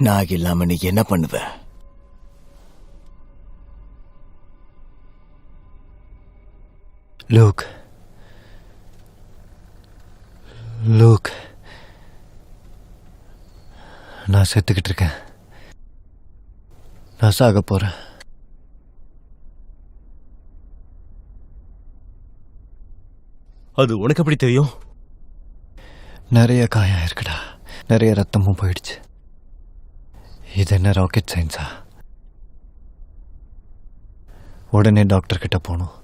நான் இல்லாம நீ என்ன பண்ணுவ? லூக், லூக், நான் செத்துக்கிட்டு இருக்கேன். நான் சாக போறேன். அது உனக்கு எப்படி தெரியும்? நிறைய காயம் இருக்குடா, நிறைய ரத்தமும் போயிடுச்சு. இது என்ன ராக்கெட் சயின்ஸா? உடனே டாக்டர் கிட்ட போகணும்,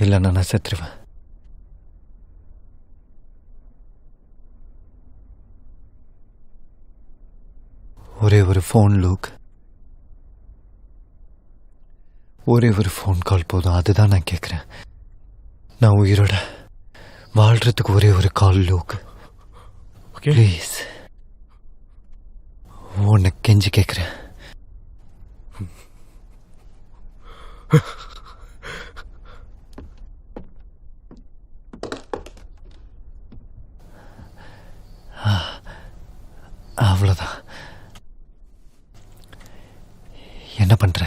இல்லைன்னா நான் செத்துருவேன். ஒரே ஒரு ஃபோன் லூக், ஒரே ஒரு ஃபோன் கால் போதும். அதுதான் நான் கேட்குறேன். நான் உயிரோட வாழ்றதுக்கு ஒரே ஒரு கால் லூக். ப்ளீஸ், உன்னை கெஞ்சி கேட்குறேன். அவ்வளோதான். என்ன பண்ற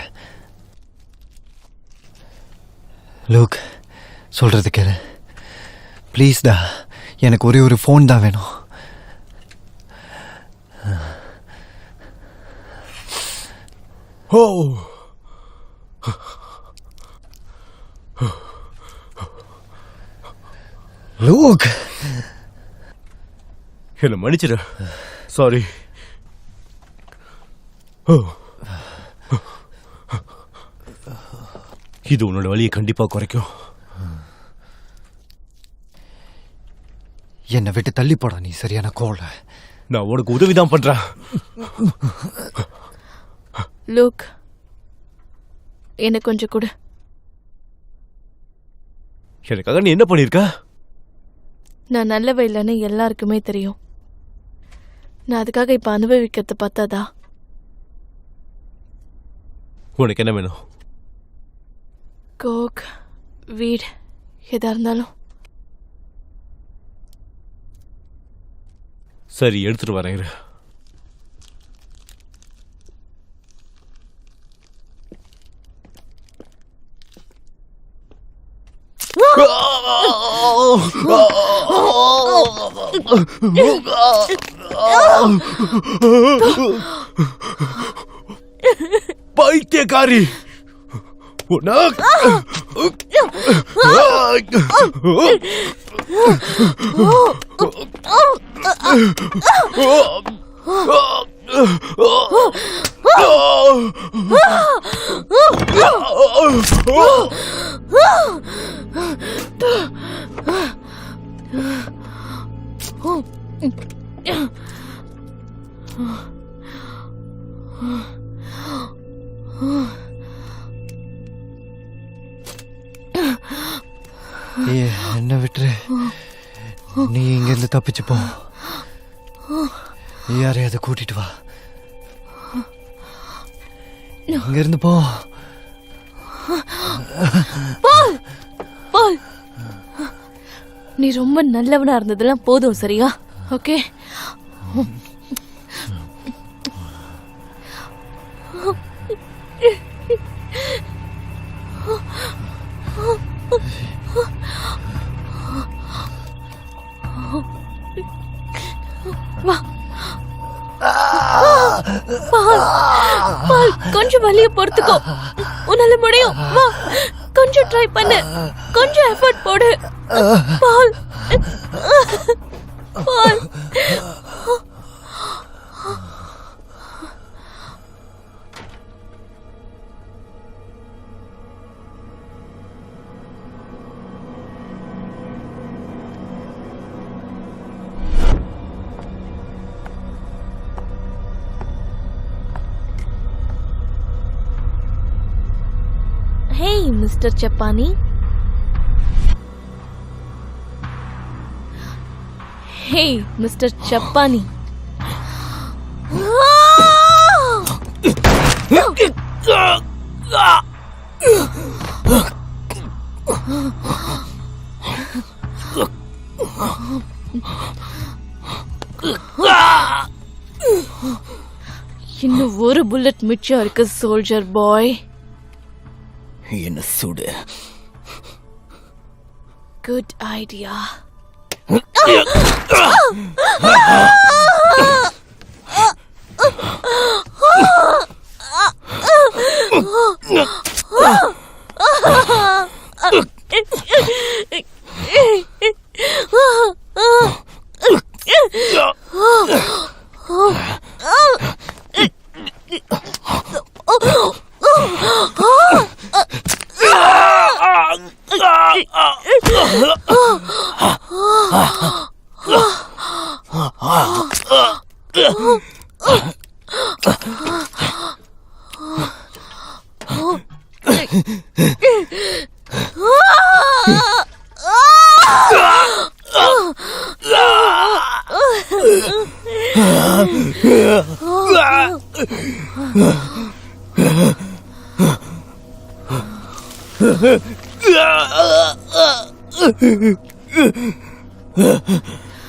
லூக்? சொல்றது கேளு ப்ளீஸ்டா, எனக்கு ஒரே ஒரு ஃபோன் தான் வேணும். ஓ லூக், என்ன மன்னிச்சிடு. சாரி. இது உன்னோட வலியை கண்டிப்பா குறைக்கும். என்னை விட்டு தள்ளி போடா, நீ சரியான கோல. நான் உனக்கு உதவிதான் பண்றேன். லூக், எனக்கு கொஞ்சம் கொடு. எனக்காக நீ என்ன பண்ணிருக்க? நான் நல்லவ இல்லைன்னு எல்லாருக்குமே தெரியும். நான் அதுக்காக இப்ப அனுபவிக்கிறது பார்த்தாதா? உனக்கு என்ன வேணும்? கோக், வீடு, எதா இருந்தாலும். சரி, எடுத்துட்டு வரேன். இரு. பைத்தியக்காரி! என்ன விட்டுரு, நீ இங்கிருந்து தப்பிச்சு போ. யாரையாவது கூட்டிட்டு வா. இங்கிருந்து போ. பால், நீ ரொம்ப நல்லவனா இருந்ததெல்லாம் போதும், சரியா? ஓகே. வா. பால், கொஞ்சம் வலிய பொறுத்துக்கோ. உன்னால முடியும். வா, கொஞ்சம் ட்ரை பண்ணு. கொஞ்சம் எஃபர்ட் போடு. பால், பால். Hey, Mr. Chapani. Hey, Mr. Chapani. இன்னும் ஒரு புல்லட் மிச்சம் இருக்கு, சோல்ஜர் பாய். என்ன சுடு. Good idea.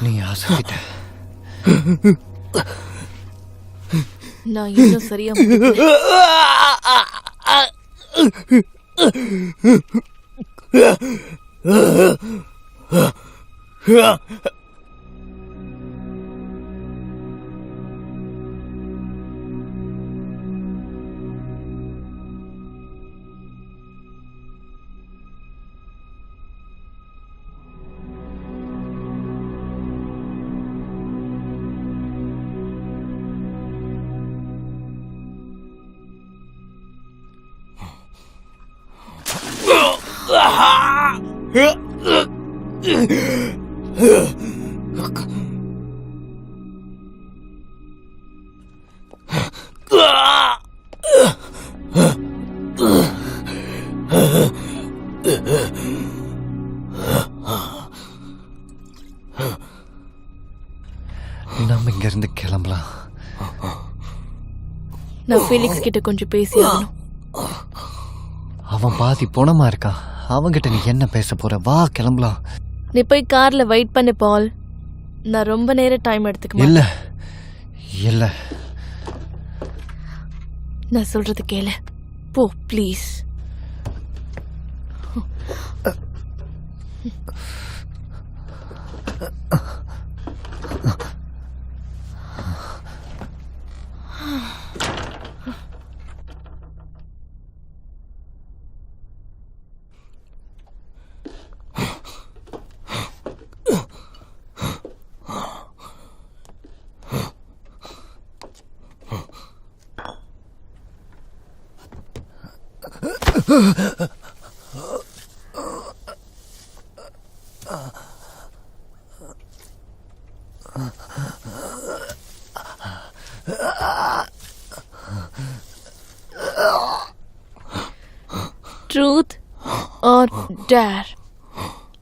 நீ ஆசைக்கிட்ட நான் இன்னும் சரியா முடிக்கல. நம்ம இங்க இருந்து கிளம்பலாம். நான் ஃபீலிக்ஸ் கிட்ட கொஞ்சம் பேசி ஆகணும். அவன் பாதி போனமா இருக்கான். அவன்கிட்ட நீ என்ன பேச போற? வா கிளம்பலாம். நீ போய் கார்ல வெயிட் பண்ணு பால். நான் ரொம்ப நேரம் டைம் எடுத்துக்க இல்ல மாட்டேன். இல்ல, நான் சொல்றது கேளு. போ please. Truth or dare,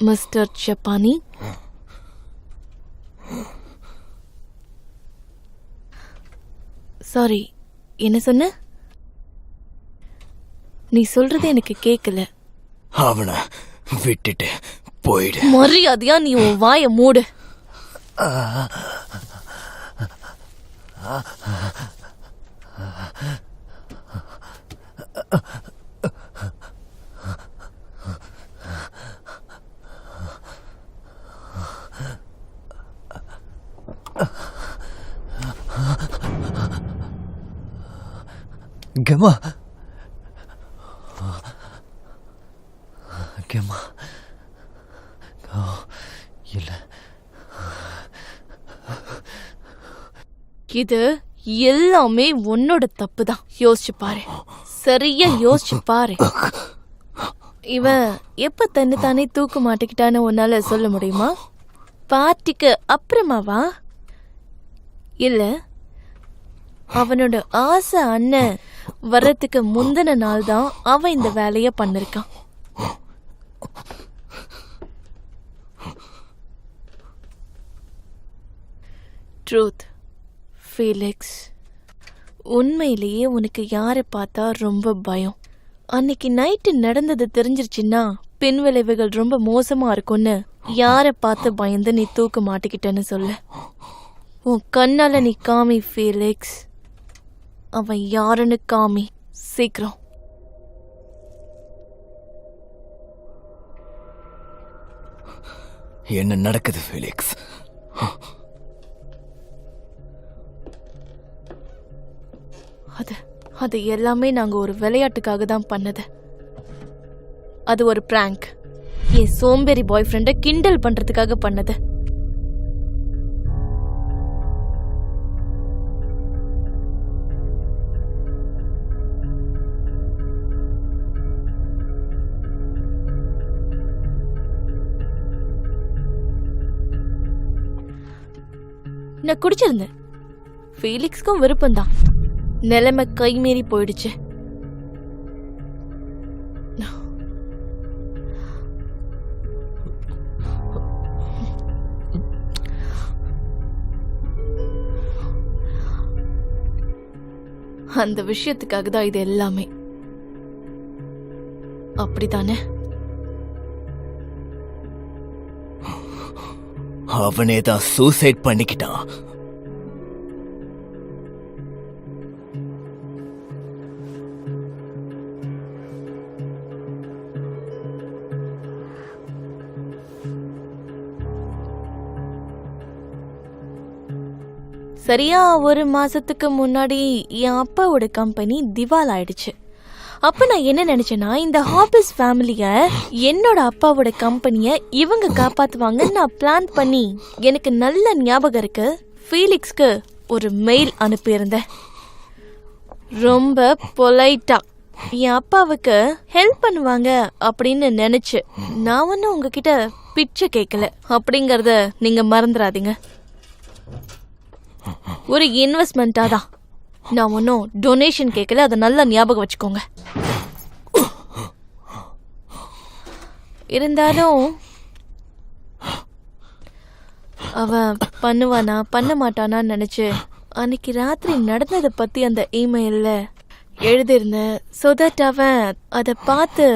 Mr. Chapani? Sorry, என்ன சொன்ன? நீ சொல்றது எனக்கு கேட்கல. அவனை விட்டுட்டு போயிடு. மரியாதையா நீ உன் வாயை மூடு. கமா கமா இல்ல, இது எல்லாமே உன்னோட தப்பு தான். யோசிச்சு பாரு, சரியா யோசிச்சு பாரு. இவன் எப்ப தன்னை தானே தூக்க மாட்டிக்கிட்டான்னு உன்னால சொல்ல முடியுமா? பார்ட்டிக்கு அப்புறமாவா? இல்ல அவனோட ஆசை அண்ணன் வர்றதுக்கு முந்தின நாள் தான் அவன் இந்த வேலைய பண்ணிருக்கான். ட்ரூத், ஃபீலிக்ஸ், உண்மையிலேயே உனக்கு யாரை பார்த்தா ரொம்ப பயம்? அன்னைக்கு நைட்டு நடந்தது தெரிஞ்சிருச்சுன்னா பின்விளைவுகள் ரொம்ப மோசமா இருக்கும்னு யாரை பார்த்து பயந்து நீ தூக்க மாட்டிக்கிட்டேன்னு சொல்ல. உன் கண்ணால நீ காமி ஃபீலிக்ஸ். அவன் யாருன்னு காமி, சீக்கிரம். என்ன நடக்குது ஃபீலிக்ஸ்? அது எல்லாமே நாங்க ஒரு விளையாட்டுக்காக தான் பண்ணது. அது ஒரு பிராங்க். என் சோம்பேறி பாய் ஃப்ரெண்ட கிண்டல் பண்றதுக்காக பண்ணது. நான் குடிச்சிருந்தேன். ஃபீலிக்ஸ்க்கும் விருப்பம்தான். நிலைமை கைமீறி போயிடுச்சு. அந்த விஷயத்துக்காக தான் இது எல்லாமே. அப்படித்தானே? அவனே தான் சூசைட் பண்ணிக்கிட்டான். சரியா 1 மாசத்துக்கு முன்னாடி என் அப்பாவோட கம்பெனி திவால் ஆயிடுச்சு. அப்ப நான் என்ன நினைச்சேன்னா, இந்த ஹாபிஸ் ஃபேமிலிய என்னோட அப்பாவோட கம்பெனிய இவங்க காப்பாத்துவாங்கன்னு நான் பிளான் பண்ணி, எனக்கு நல்ல ஞாபகம் இருக்கு, ஃபீலிக்ஸ்க்கு ஒரு மெயில் அனுப்பியிருந்தேன். ரொம்ப பொலைட்டா என் அப்பாவுக்கு ஹெல்ப் பண்ணுவாங்க அப்படின்னு நினைச்சு. நான் ஒன்னும் உங்ககிட்ட பிச்சை கேட்கல அப்படிங்கறத நீங்க மறந்துடாதீங்க. ஒரு இன்வெஸ்ட்மெண்டா தான். நான் ஒன்னும் டொனேஷன் கேட்கல, அதை நல்லா ஞாபகம் வச்சுக்கோங்க. இருந்தாலும் அவன் பண்ணுவானா பண்ண மாட்டானான்னு நினைச்சு அன்னைக்கு ராத்திரி நடந்ததை பத்தி அந்த இமெயில்ல எழுதிருந்தேன். so that அவன் அதை பார்த்து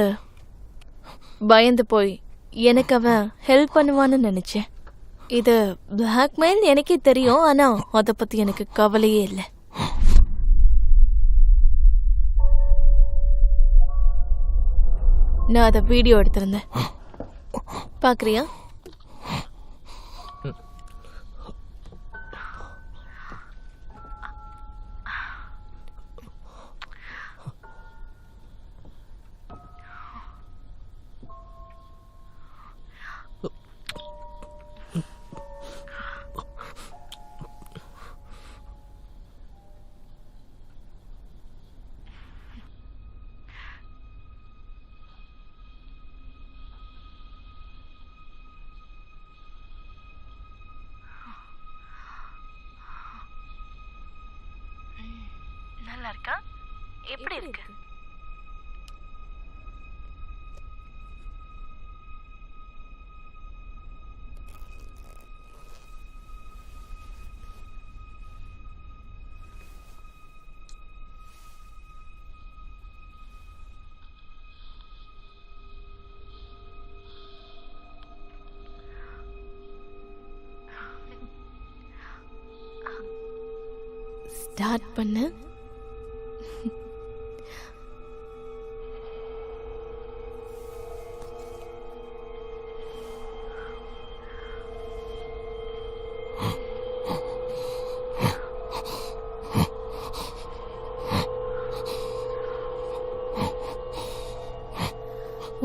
பயந்து போய் எனக்கு அவன் ஹெல்ப் பண்ணுவான்னு நினைச்சேன். இது பிளாக்மெயில் எனக்கே தெரியும், ஆனா அதை பத்தி எனக்கு கவலையே இல்லை. நான் அதை வீடியோ எடுத்திருந்தேன், பாக்குறியா? நல்லா இருக்கா? எப்படி இருக்கு? ஸ்டார்ட் பண்ணு.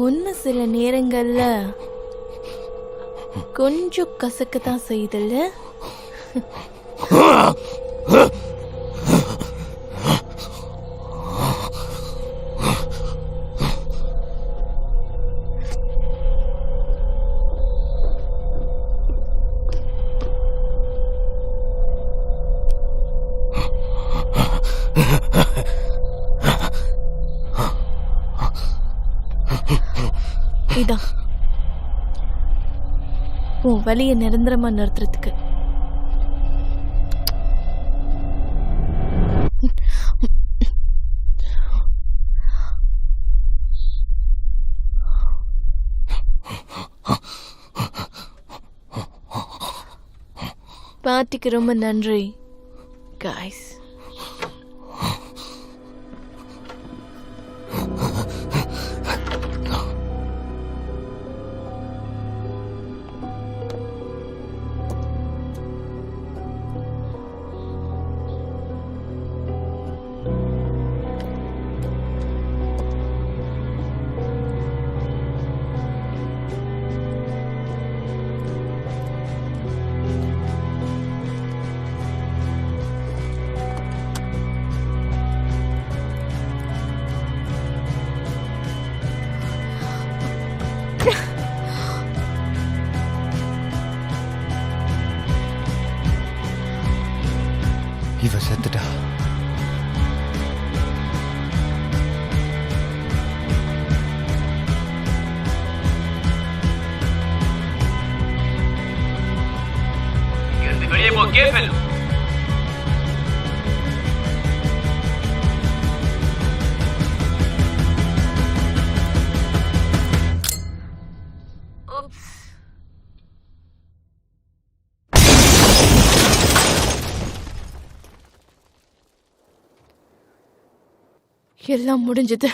ஒன்னு சில நேரங்கள்ல கொஞ்சம் கசக்கத்தான் செய்யுதுல்ல? இதான் உன் வலியை நிரந்தரமா நிறுத்துறதுக்கு. பார்ட்டிக்கு ரொம்ப நன்றி guys. இவ செத்துட்டா. வெளியே போ, கேர்ஃபுல். எல்லாம் முடிஞ்சது.